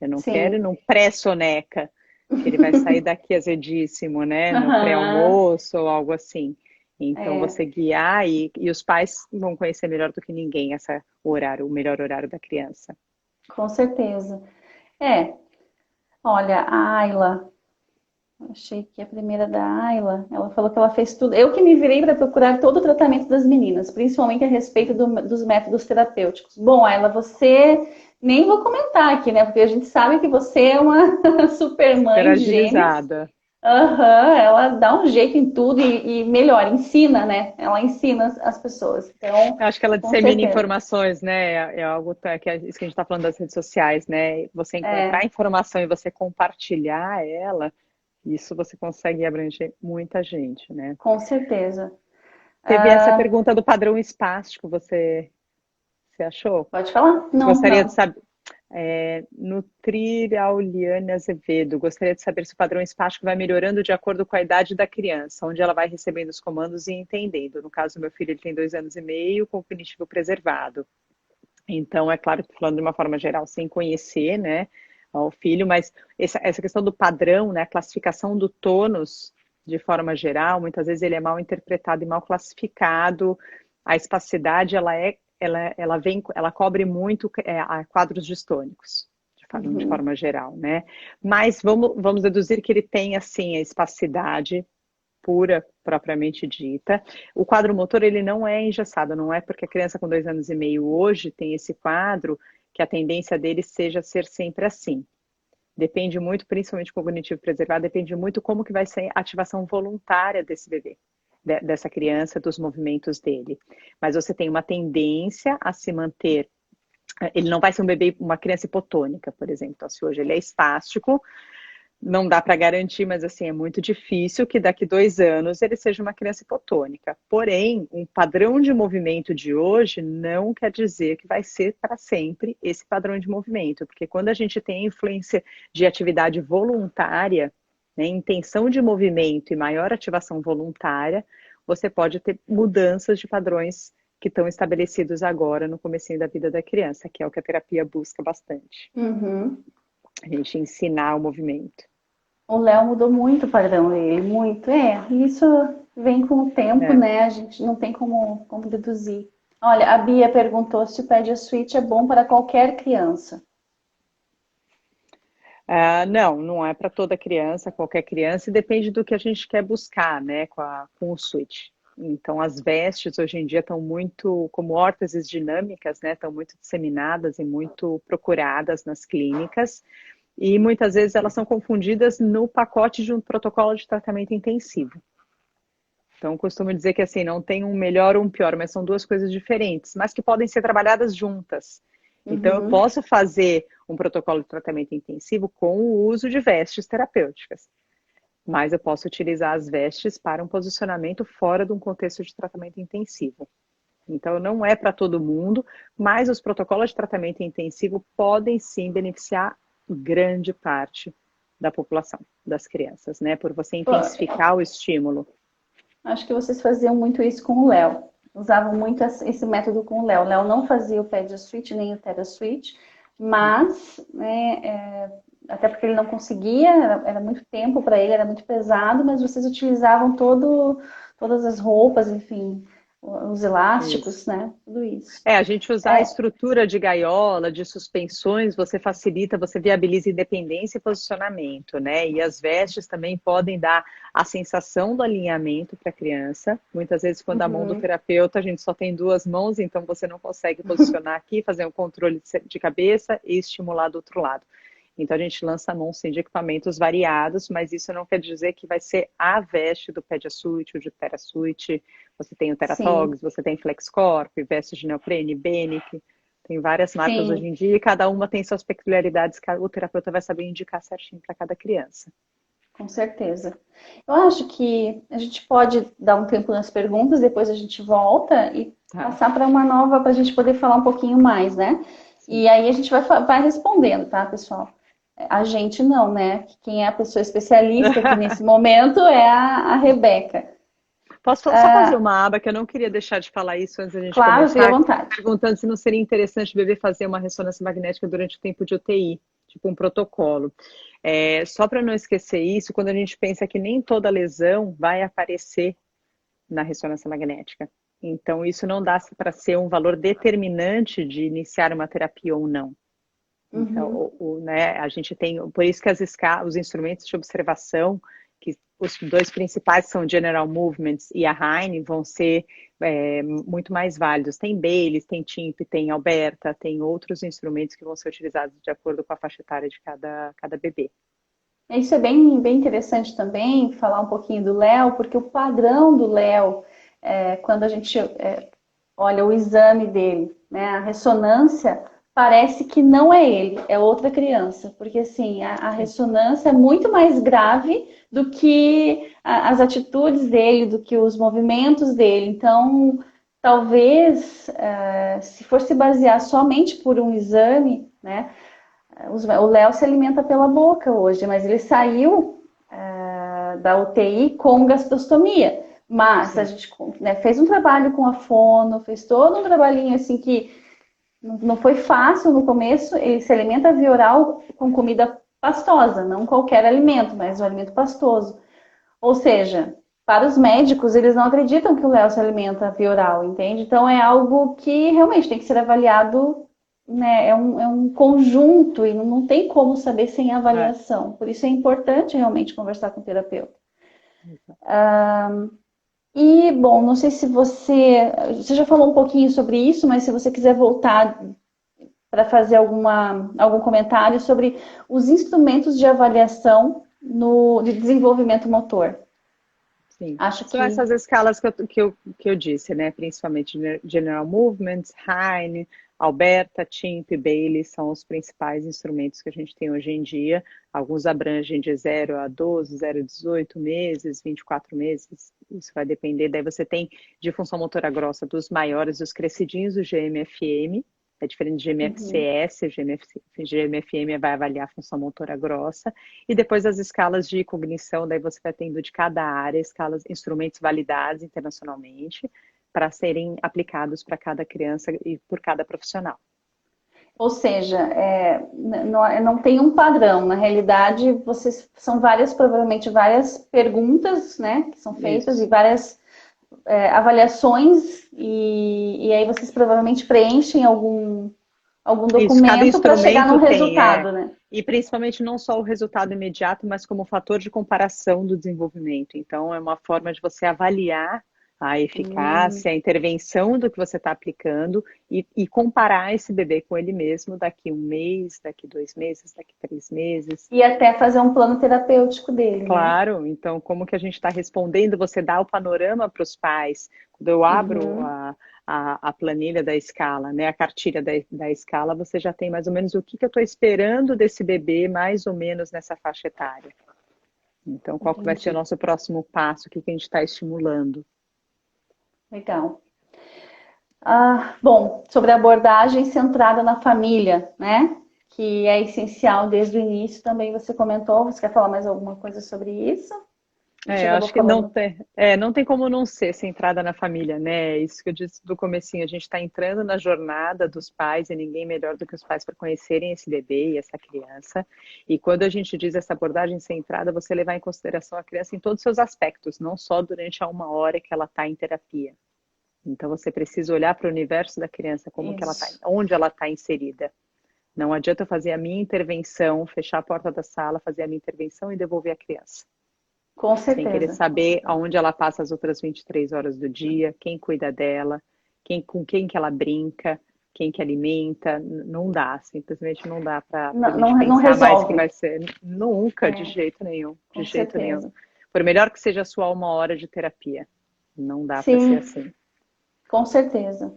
Eu não quero sim. num pré-soneca, que ele vai sair daqui azedíssimo, né? No Aham, pré-almoço ou algo assim. Então, é, você guiar e os pais vão conhecer melhor do que ninguém o horário, o melhor horário da criança. com certeza. É, olha, a Ayla, achei que a primeira da Ayla, ela falou que ela fez tudo. Eu que me virei para procurar todo o tratamento das meninas, principalmente a respeito dos métodos terapêuticos. Bom, Ayla, você nem vou comentar aqui, né? Porque a gente sabe que você é uma super Super mãe de gêmeos. agilizada. Aham, ela dá um jeito em tudo e melhor, ensina, né? Ela ensina as pessoas. Então, Eu acho que ela com dissemina certeza. informações, né? É algo que é isso que a gente está falando das redes sociais, né? Você encontrar É, informação e você compartilhar ela, isso você consegue abranger muita gente, né? com certeza. Teve essa Ah, pergunta do padrão espástico, você achou? pode falar? Não, Gostaria de não. saber. Nutrir Auliane Azevedo. Gostaria de saber se o padrão espástico vai melhorando de acordo com a idade da criança, onde ela vai recebendo os comandos e entendendo. No caso, meu filho ele tem 2 anos e meio, com cognitivo preservado. Então, é claro que falando de uma forma geral, sem conhecer, né, o filho, mas essa questão do padrão, né, a classificação do tônus, de forma geral, muitas vezes ele é mal interpretado e mal classificado. A espacidade, ela cobre muito quadros distônicos, de de forma geral, né? Mas vamos deduzir que ele tem, assim, a espasticidade pura, propriamente dita. O quadro motor, ele não é engessado, não é porque a criança com 2 anos e meio hoje tem esse quadro que a tendência dele seja ser sempre assim. Depende muito, principalmente cognitivo preservado, depende muito como que vai ser a ativação voluntária desse bebê, dessa criança, dos movimentos dele. Mas você tem uma tendência a se manter. Ele não vai ser um bebê, uma criança hipotônica, por exemplo. Então, se hoje ele é espástico, não dá para garantir, mas assim, é muito difícil que daqui 2 anos ele seja uma criança hipotônica. Porém, um padrão de movimento de hoje não quer dizer que vai ser para sempre esse padrão de movimento, porque quando a gente tem a influência de atividade voluntária, né, intenção de movimento e maior ativação voluntária, você pode ter mudanças de padrões que estão estabelecidos agora no comecinho da vida da criança, que é o que a terapia busca bastante. Uhum. A gente ensinar o movimento. O Léo mudou muito o padrão dele, muito. Isso vem com o tempo, né? A gente não tem como deduzir. Olha, a Bia perguntou se o Pediaswitch é bom para qualquer criança. Não é para toda criança, qualquer criança, e depende do que a gente quer buscar, né, com o switch. Então, as vestes hoje em dia estão muito, como órteses dinâmicas, né, estão muito disseminadas e muito procuradas nas clínicas, e muitas vezes elas são confundidas no pacote de um protocolo de tratamento intensivo. Então, costumo dizer que assim, não tem um melhor ou um pior, mas são duas coisas diferentes, mas que podem ser trabalhadas juntas. Então, eu posso fazer um protocolo de tratamento intensivo com o uso de vestes terapêuticas, mas eu posso utilizar as vestes para um posicionamento fora de um contexto de tratamento intensivo. Então, não é para todo mundo, mas os protocolos de tratamento intensivo podem sim beneficiar grande parte da população, das crianças, né? Por você intensificar o estímulo. Acho que vocês faziam muito isso com o Léo. Usavam muito esse método com o Léo. O Léo não fazia o Pediaswitch nem o TheraSwitch, mas, né, até porque ele não conseguia, era muito tempo para ele, era muito pesado, mas vocês utilizavam todas as roupas, enfim, os elásticos, né? Tudo isso. A gente usar a estrutura de gaiola, de suspensões, você facilita, você viabiliza independência e posicionamento, né? E as vestes também podem dar a sensação do alinhamento para a criança. Muitas vezes, quando a mão do terapeuta, a gente só tem 2 mãos, então você não consegue posicionar aqui, fazer um controle de cabeça e estimular do outro lado. Então, a gente lança mão sim, de equipamentos variados, mas isso não quer dizer que vai ser a veste do Pediaswitch ou de TheraSwitch. Você tem o TheraTogs, você tem FlexCorp, vestes de neoprene, Benic. Tem várias marcas hoje em dia e cada uma tem suas peculiaridades que o terapeuta vai saber indicar certinho para cada criança. Com certeza. Eu acho que a gente pode dar um tempo nas perguntas, depois a gente volta e passar para uma nova, para a gente poder falar um pouquinho mais, né? E aí a gente vai respondendo, tá, pessoal? A gente não, né? Quem é a pessoa especialista aqui nesse momento é a Rebeca. Posso só fazer uma aba que eu não queria deixar de falar isso antes da gente começar? Claro, fique à vontade. Perguntando se não seria interessante o bebê fazer uma ressonância magnética durante o tempo de UTI, tipo um protocolo. Só para não esquecer isso, quando a gente pensa que nem toda lesão vai aparecer na ressonância magnética. Então, isso não dá para ser um valor determinante de iniciar uma terapia ou não. Então, né, a gente tem, por isso que os instrumentos de observação, que os 2 principais são General Movements e a Heine, vão ser muito mais válidos. Tem Baylis, tem TIMP, tem Alberta, tem outros instrumentos que vão ser utilizados de acordo com a faixa etária de cada bebê. Isso é bem, bem interessante também, falar um pouquinho do Léo, porque o padrão do Léo, quando a gente olha o exame dele, né, a ressonância, parece que não é ele, é outra criança. Porque, assim, a ressonância é muito mais grave do que as atitudes dele, do que os movimentos dele. Então, talvez, se for se basear somente por um exame, né? O Léo se alimenta pela boca hoje, mas ele saiu da UTI com gastrostomia. Mas a gente, né, fez um trabalho com a fono, fez todo um trabalhinho assim que não foi fácil no começo. Ele se alimenta via oral com comida pastosa, não qualquer alimento, mas um alimento pastoso. Ou seja, para os médicos, eles não acreditam que o Léo se alimenta via oral, entende? Então é algo que realmente tem que ser avaliado né, é um conjunto e não tem como saber sem avaliação. Por isso é importante realmente conversar com o terapeuta. E, bom, não sei se você já falou um pouquinho sobre isso, mas se você quiser voltar para fazer algum comentário sobre os instrumentos de avaliação de desenvolvimento motor. Sim, Acho são que essas escalas que eu disse, né? Principalmente General Movements, Heine, Alberta, Timp, Bailey são os principais instrumentos que a gente tem hoje em dia. Alguns abrangem de 0 a 12, 0 a 18 meses, 24 meses, isso vai depender. Daí você tem de função motora grossa dos maiores, os crescidinhos do GMFM, é diferente de GMFCS, o GMFM vai avaliar a função motora grossa, e depois as escalas de cognição, daí você vai tendo de cada área, escalas, instrumentos validados internacionalmente, para serem aplicados para cada criança e por cada profissional. Ou seja, não tem um padrão. Na realidade, são provavelmente várias perguntas, né, que são feitas Isso. e várias avaliações, e aí vocês provavelmente preenchem algum Isso, cada documento para chegar instrumento num tem, resultado, né? e principalmente não só o resultado imediato, mas como fator de comparação do desenvolvimento. Então, é uma forma de você avaliar a eficácia, a intervenção do que você está aplicando e comparar esse bebê com ele mesmo daqui 1 mês, daqui 2 meses, daqui 3 meses. E até fazer um plano terapêutico dele, né? Claro, então como que a gente está respondendo? Você dá o panorama para os pais. Quando eu abro a planilha da escala, né, a cartilha da escala, você já tem mais ou menos o que eu estou esperando desse bebê, mais ou menos nessa faixa etária. Então, qual que vai ser o nosso próximo passo? O que a gente está estimulando? Legal. Bom, sobre a abordagem centrada na família, né? Que é essencial desde o início, também você comentou. Você quer falar mais alguma coisa sobre isso? Eu acho que não tem como não ser centrada na família, né? Isso que eu disse do comecinho, a gente está entrando na jornada dos pais e ninguém melhor do que os pais para conhecerem esse bebê e essa criança. E quando a gente diz essa abordagem centrada, você levar em consideração a criança em todos os seus aspectos, não só durante a 1 hora que ela está em terapia. Então você precisa olhar para o universo da criança, como que ela tá, onde ela está inserida. Não adianta eu fazer a minha intervenção, fechar a porta da sala, fazer a minha intervenção e devolver a criança. Com Sem querer certeza. saber aonde ela passa as outras 23 horas do dia, quem cuida dela, com quem que ela brinca, quem que alimenta. Não dá, simplesmente não dá para a gente Não pensar mais que resolve. vai ser. Nunca, de jeito nenhum. Com De jeito nenhum. certeza. Por melhor que seja só 1 hora de terapia. Não dá para ser Sim, assim. com certeza.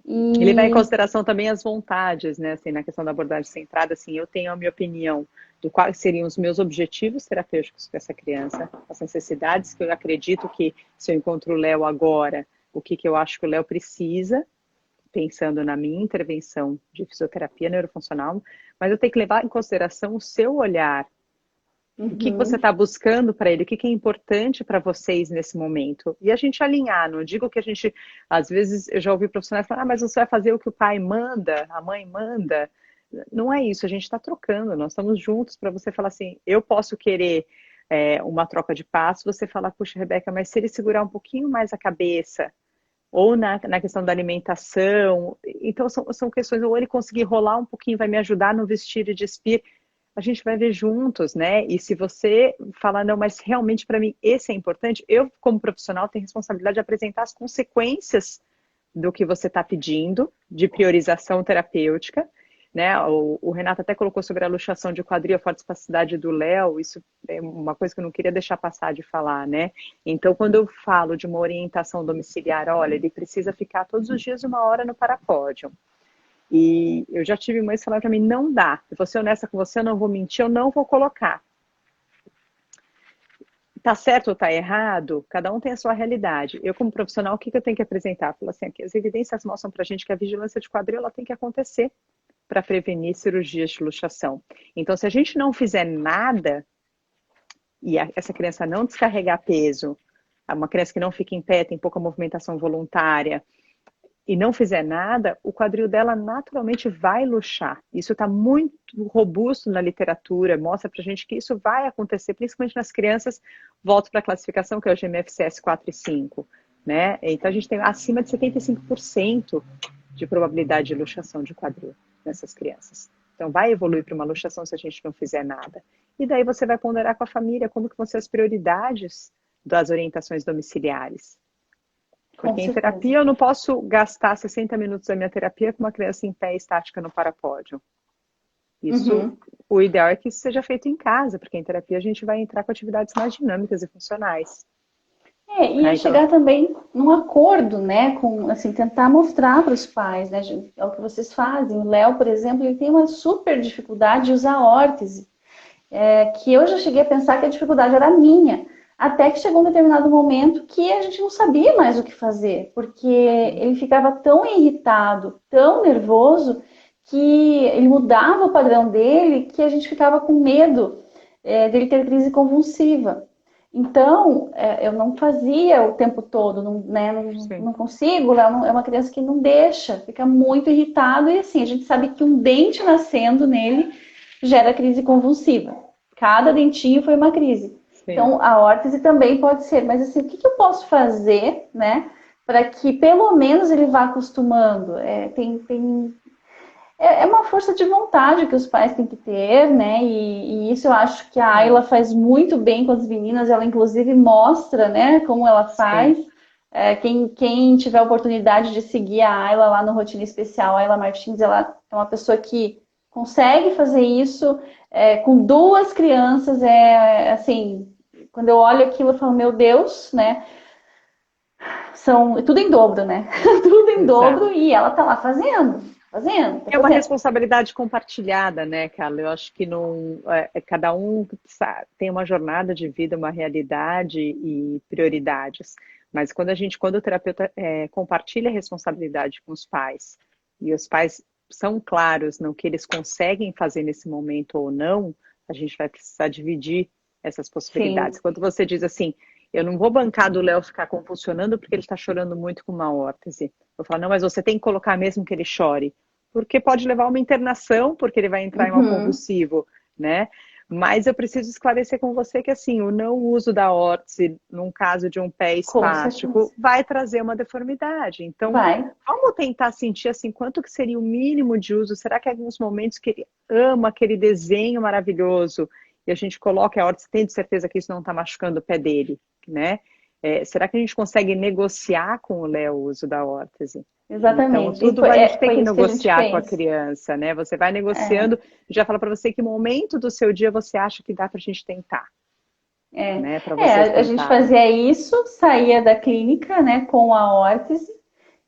Ele vai em E consideração também as vontades, né? Assim, na questão da abordagem centrada, assim, eu tenho a minha opinião do quais seriam os meus objetivos terapêuticos com essa criança, as necessidades que eu acredito que, se eu encontro o Léo agora, o que eu acho que o Léo precisa, pensando na minha intervenção de fisioterapia neurofuncional, mas eu tenho que levar em consideração o seu olhar. O que você está buscando para ele? O que é importante para vocês nesse momento? E a gente alinhar, não digo que a gente, às vezes, eu já ouvi profissionais falar, mas você vai fazer o que o pai manda, a mãe manda. Não é isso, a gente está trocando, nós estamos juntos para você falar assim, eu posso querer uma troca de passo, você fala, puxa, Rebeca, mas se ele segurar um pouquinho mais a cabeça, ou na questão da alimentação, então são questões, ou ele conseguir rolar um pouquinho, vai me ajudar no vestir e despir, a gente vai ver juntos, né? E se você falar, não, mas realmente para mim esse é importante, eu, como profissional, tenho responsabilidade de apresentar as consequências do que você está pedindo, de priorização terapêutica, né? O Renato até colocou sobre a luxação de quadril, a forte espasticidade do Léo, isso é uma coisa que eu não queria deixar passar de falar, né? Então, quando eu falo de uma orientação domiciliar, olha, ele precisa ficar todos os dias 1 hora no parapódio. E eu já tive mães falando para mim, não dá. Eu vou ser honesta com você, eu não vou mentir, eu não vou colocar. Tá certo ou tá errado? Cada um tem a sua realidade. Eu, como profissional, o que eu tenho que apresentar? Falo assim, aqui, as evidências mostram pra gente que a vigilância de quadril ela tem que acontecer para prevenir cirurgias de luxação. Então, se a gente não fizer nada e essa criança não descarregar peso, uma criança que não fica em pé, tem pouca movimentação voluntária, e não fizer nada, o quadril dela naturalmente vai luxar. Isso está muito robusto na literatura, mostra pra gente que isso vai acontecer, principalmente nas crianças, volto para a classificação, que é o GMFCS 4 e 5, né? Então a gente tem acima de 75% de probabilidade de luxação de quadril. nessas crianças. Então, vai evoluir para uma luxação se a gente não fizer nada. E daí você vai ponderar com a família como que vão ser as prioridades das orientações domiciliares. Com Porque em certeza. terapia eu não posso gastar 60 minutos da minha terapia com uma criança em pé estática no parapódio. Isso, Uhum. o ideal é que isso seja feito em casa, porque em terapia a gente vai entrar com atividades mais dinâmicas e funcionais. E é Então, chegar também num acordo, né, com, assim, tentar mostrar para os pais, né, é o que vocês fazem. O Léo, por exemplo, ele tem uma super dificuldade de usar órtese, que eu já cheguei a pensar que a dificuldade era minha, até que chegou um determinado momento que a gente não sabia mais o que fazer, porque ele ficava tão irritado, tão nervoso, que ele mudava o padrão dele, que a gente ficava com medo, dele ter crise convulsiva. Então, eu não fazia o tempo todo, não, né, sim, não consigo, é uma criança que não deixa, fica muito irritado e assim, a gente sabe que um dente nascendo nele gera crise convulsiva. Cada dentinho foi uma crise. sim. Então, a órtese também pode ser, mas assim, o que eu posso fazer, né, para que pelo menos ele vá acostumando? É uma força de vontade que os pais têm que ter, né? E isso eu acho que a É, Ayla faz muito bem com as meninas. Ela, inclusive, mostra, né, como ela sim. faz. Quem tiver a oportunidade de seguir a Ayla lá no Rotina Especial, a Ayla Martins, ela é uma pessoa que consegue fazer isso com duas crianças. Assim, quando eu olho aquilo, eu falo, meu Deus, né? São tudo em dobro, né? Tudo em dobro Exato. e ela tá lá fazendo, fazendo, tá É uma fazendo. responsabilidade compartilhada, né, Carla? Eu acho que não, cada um tem uma jornada de vida, uma realidade e prioridades. Mas quando o terapeuta compartilha a responsabilidade com os pais e os pais são claros no que eles conseguem fazer nesse momento ou não, a gente vai precisar dividir essas possibilidades. Sim. Quando você diz assim, eu não vou bancar do Léo ficar convulsionando porque ele está chorando muito com uma órtese. Eu falo, não, mas você tem que colocar mesmo que ele chore porque pode levar a uma internação, porque ele vai entrar em mal Uhum. convulsivo, né? Mas eu preciso esclarecer com você que, assim, o não uso da órtese, num caso de um pé Com espástico, certeza. vai trazer uma deformidade. Então, Vai. vamos tentar sentir, assim, quanto que seria o mínimo de uso? Será que em alguns momentos que ele ama aquele desenho maravilhoso e a gente coloca a órtese, tem de certeza que isso não está machucando o pé dele, né? Será que a gente consegue negociar com o Léo o uso da órtese? Então, Exatamente. E tudo a gente tem foi que isso que a gente negociar com a fez. criança, né? Você vai É, negociando e já fala para você que momento do seu dia você acha que dá para a gente tentar, é. né? Para vocês A gente tentarem. fazia isso, saía da clínica, né, com a órtese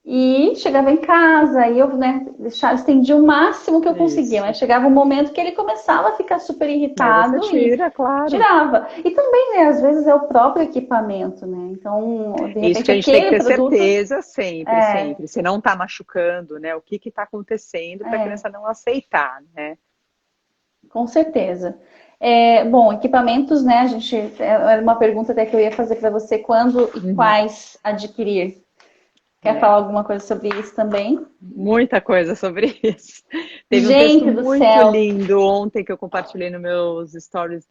e chegava em casa, aí eu, né, estendia o máximo que eu conseguia, mas Isso. chegava um momento que ele começava a ficar super E aí você irritado e tira, claro. tirava. E também, né, às vezes é o próprio equipamento, né? Então, de Isso que repente, a gente tem que aquele ter produto certeza sempre, é, sempre. Se não está machucando, né? O que está acontecendo para a é criança não aceitar, né? Com certeza. Bom, equipamentos, né? A gente era uma pergunta até que eu ia fazer para você, quando e Uhum. quais adquirir? Quer falar É. alguma coisa sobre isso também? Muita coisa sobre isso. Teve um texto Gente do muito céu! lindo ontem que eu compartilhei nos meus stories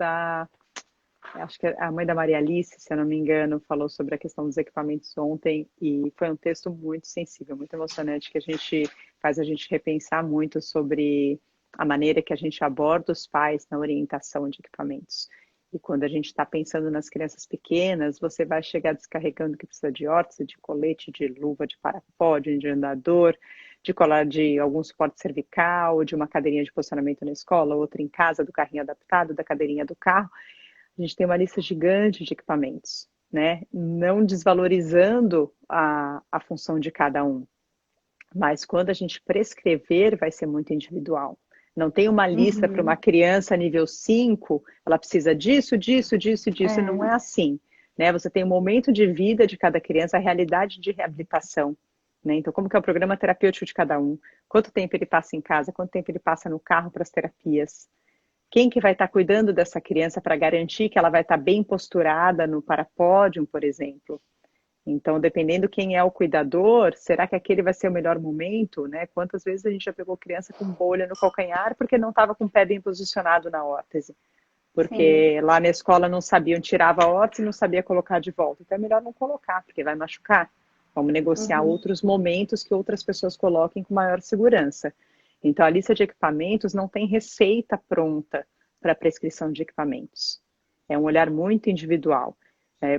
acho que a mãe da Maria Alice, se eu não me engano, falou sobre a questão dos equipamentos ontem e foi um texto muito sensível, muito emocionante, que faz a gente repensar muito sobre a maneira que a gente aborda os pais na orientação de equipamentos. E quando a gente está pensando nas crianças pequenas, você vai chegar descarregando que precisa de órtese, de colete, de luva, de parapódio, de andador, de colar de algum suporte cervical, de uma cadeirinha de posicionamento na escola, outra em casa, do carrinho adaptado, da cadeirinha do carro. A gente tem uma lista gigante de equipamentos, né? Não desvalorizando a função de cada um. Mas quando a gente prescrever, vai ser muito individual. Não tem uma lista para uma Uhum. criança nível 5, ela precisa disso, disso, disso, disso. Não é É, assim. Né? Você tem um momento de vida de cada criança, a realidade de reabilitação. Né? Então, como que é o programa terapêutico de cada um? Quanto tempo ele passa em casa? Quanto tempo ele passa no carro para as terapias? Quem que vai estar cuidando dessa criança para garantir que ela vai estar bem posturada no parapódio, por exemplo? Então, dependendo quem é o cuidador, será que aquele vai ser o melhor momento, né? Quantas vezes a gente já pegou criança com bolha no calcanhar porque não estava com o pé bem posicionado na órtese? sim. Porque lá na escola não sabiam, tirava a órtese e não sabia colocar de volta. Então é melhor não colocar, porque vai machucar. Vamos negociar Uhum. outros momentos que outras pessoas coloquem com maior segurança. Então, a lista de equipamentos não tem receita pronta para prescrição de equipamentos. É um olhar muito individual.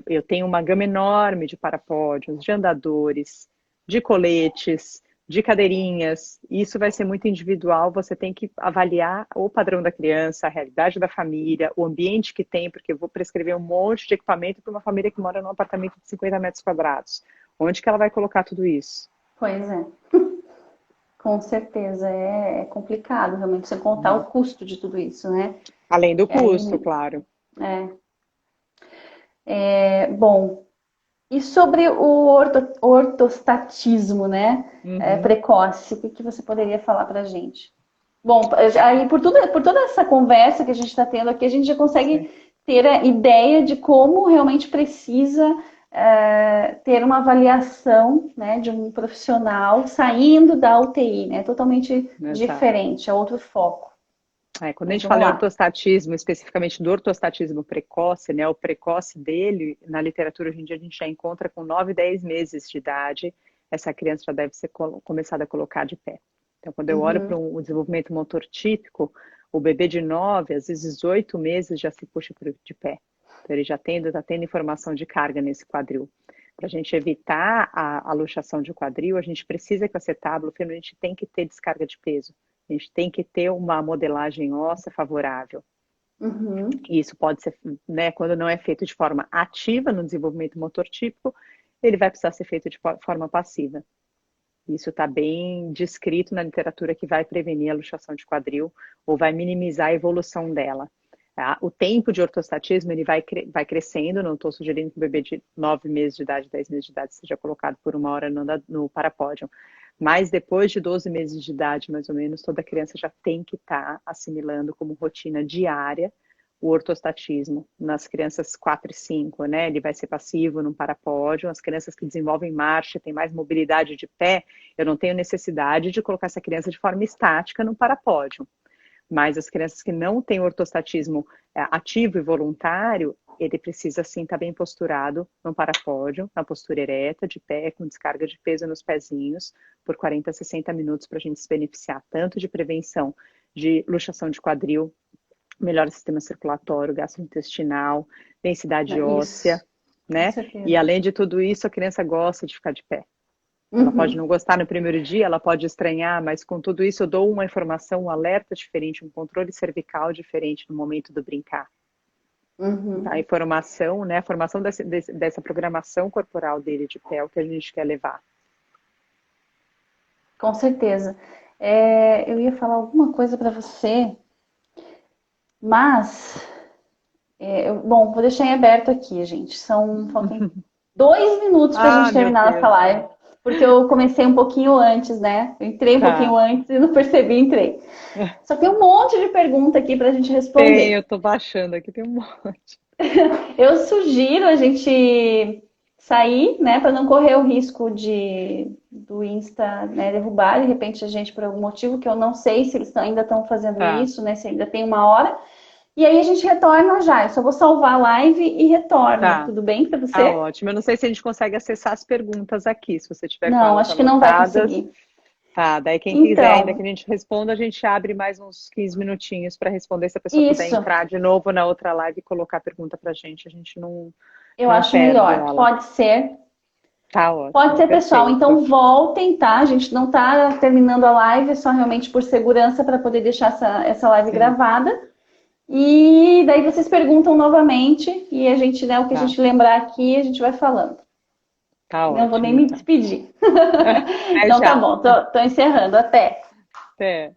Eu tenho uma gama enorme de parapódios, de andadores, de coletes, de cadeirinhas. Isso vai ser muito individual. Você tem que avaliar o padrão da criança, a realidade da família, o ambiente que tem, porque eu vou prescrever um monte de equipamento para uma família que mora num apartamento de 50 metros quadrados. Onde que ela vai colocar tudo isso? Pois é. Com certeza, é complicado realmente você contar o custo de tudo isso, né? Além do custo, claro. Bom, e sobre o ortostatismo, né? Precoce, o que você poderia falar pra gente? Bom, aí por toda essa conversa que a gente está tendo aqui, a gente já consegue ter a ideia de como realmente precisa ter uma avaliação, né, de um profissional saindo da UTI, né? Totalmente diferente, é outro foco. Quando a gente fala em ortostatismo, especificamente do ortostatismo precoce, né, o precoce dele, na literatura hoje em dia a gente já encontra com 9, 10 meses de idade, essa criança já deve ser começada a colocar de pé. Então, quando eu olho para o desenvolvimento motor típico, o bebê de 9, às vezes 8 meses já se puxa de pé. Então, ele já está tendo informação de carga nesse quadril. Para a gente evitar a luxação de quadril, a gente precisa que o acetábulo, a gente tem que ter descarga de peso. A gente tem que ter uma modelagem óssea favorável. E isso pode ser, né, quando não é feito de forma ativa no desenvolvimento motor típico, ele vai precisar ser feito de forma passiva. Isso está bem descrito na literatura que vai prevenir a luxação de quadril ou vai minimizar a evolução dela. O tempo de ortostatismo ele vai crescendo, não estou sugerindo que o bebê de 9 meses de idade, 10 meses de idade seja colocado por 1 hora no parapódio. Mas depois de 12 meses de idade, mais ou menos, toda criança já tem que estar assimilando como rotina diária o ortostatismo. Nas crianças 4 e 5, né? Ele vai ser passivo num parapódio. As crianças que desenvolvem marcha, têm mais mobilidade de pé, eu não tenho necessidade de colocar essa criança de forma estática no parapódio. Mas as crianças que não têm ortostatismo ativo e voluntário, ele precisa sim estar bem posturado no parapódio, na postura ereta, de pé, com descarga de peso nos pezinhos, por 40 a 60 minutos para a gente se beneficiar tanto de prevenção de luxação de quadril, melhor sistema circulatório, gastrointestinal, densidade óssea, né? E além de tudo isso, a criança gosta de ficar de pé. Ela pode não gostar no primeiro dia, ela pode estranhar, mas com tudo isso eu dou uma informação, um alerta diferente, um controle cervical diferente no momento do brincar. A informação, né? A formação dessa programação corporal dele de pé é o que a gente quer levar. Com certeza. Eu ia falar alguma coisa para você, mas bom, vou deixar em aberto aqui, gente. Faltam 2 minutos para a gente terminar essa live. Porque eu comecei um pouquinho antes, né? Eu entrei um pouquinho antes e não percebi, entrei. Só tem um monte de pergunta aqui pra gente responder. Eu tô baixando aqui, tem um monte. Eu sugiro a gente sair, né? Pra não correr o risco do Insta, né, derrubar, de repente a gente, por algum motivo, que eu não sei se eles ainda estão fazendo isso, né? Se ainda tem 1 hora. E aí a gente retorna já. Eu só vou salvar a live e retorno. Tudo bem para você? Tá ótimo. Eu não sei se a gente consegue acessar as perguntas aqui, se você tiver com elas acho que não vai conseguir. Tá, daí quem quiser ainda que a gente responda, a gente abre mais uns 15 minutinhos para responder. Se a pessoa puder entrar de novo na outra live e colocar a pergunta pra gente, a gente não Eu acho melhor. Ela. Pode ser. Tá ótimo. Pode ser, pessoal. Então voltem, tá? A gente não tá terminando a live, é só realmente por segurança para poder deixar essa live gravada. E daí vocês perguntam novamente e a gente, né, o que a gente lembrar aqui, a gente vai falando. Tá ótimo. Não vou nem me despedir. Então tá bom, tô encerrando. Até. Até.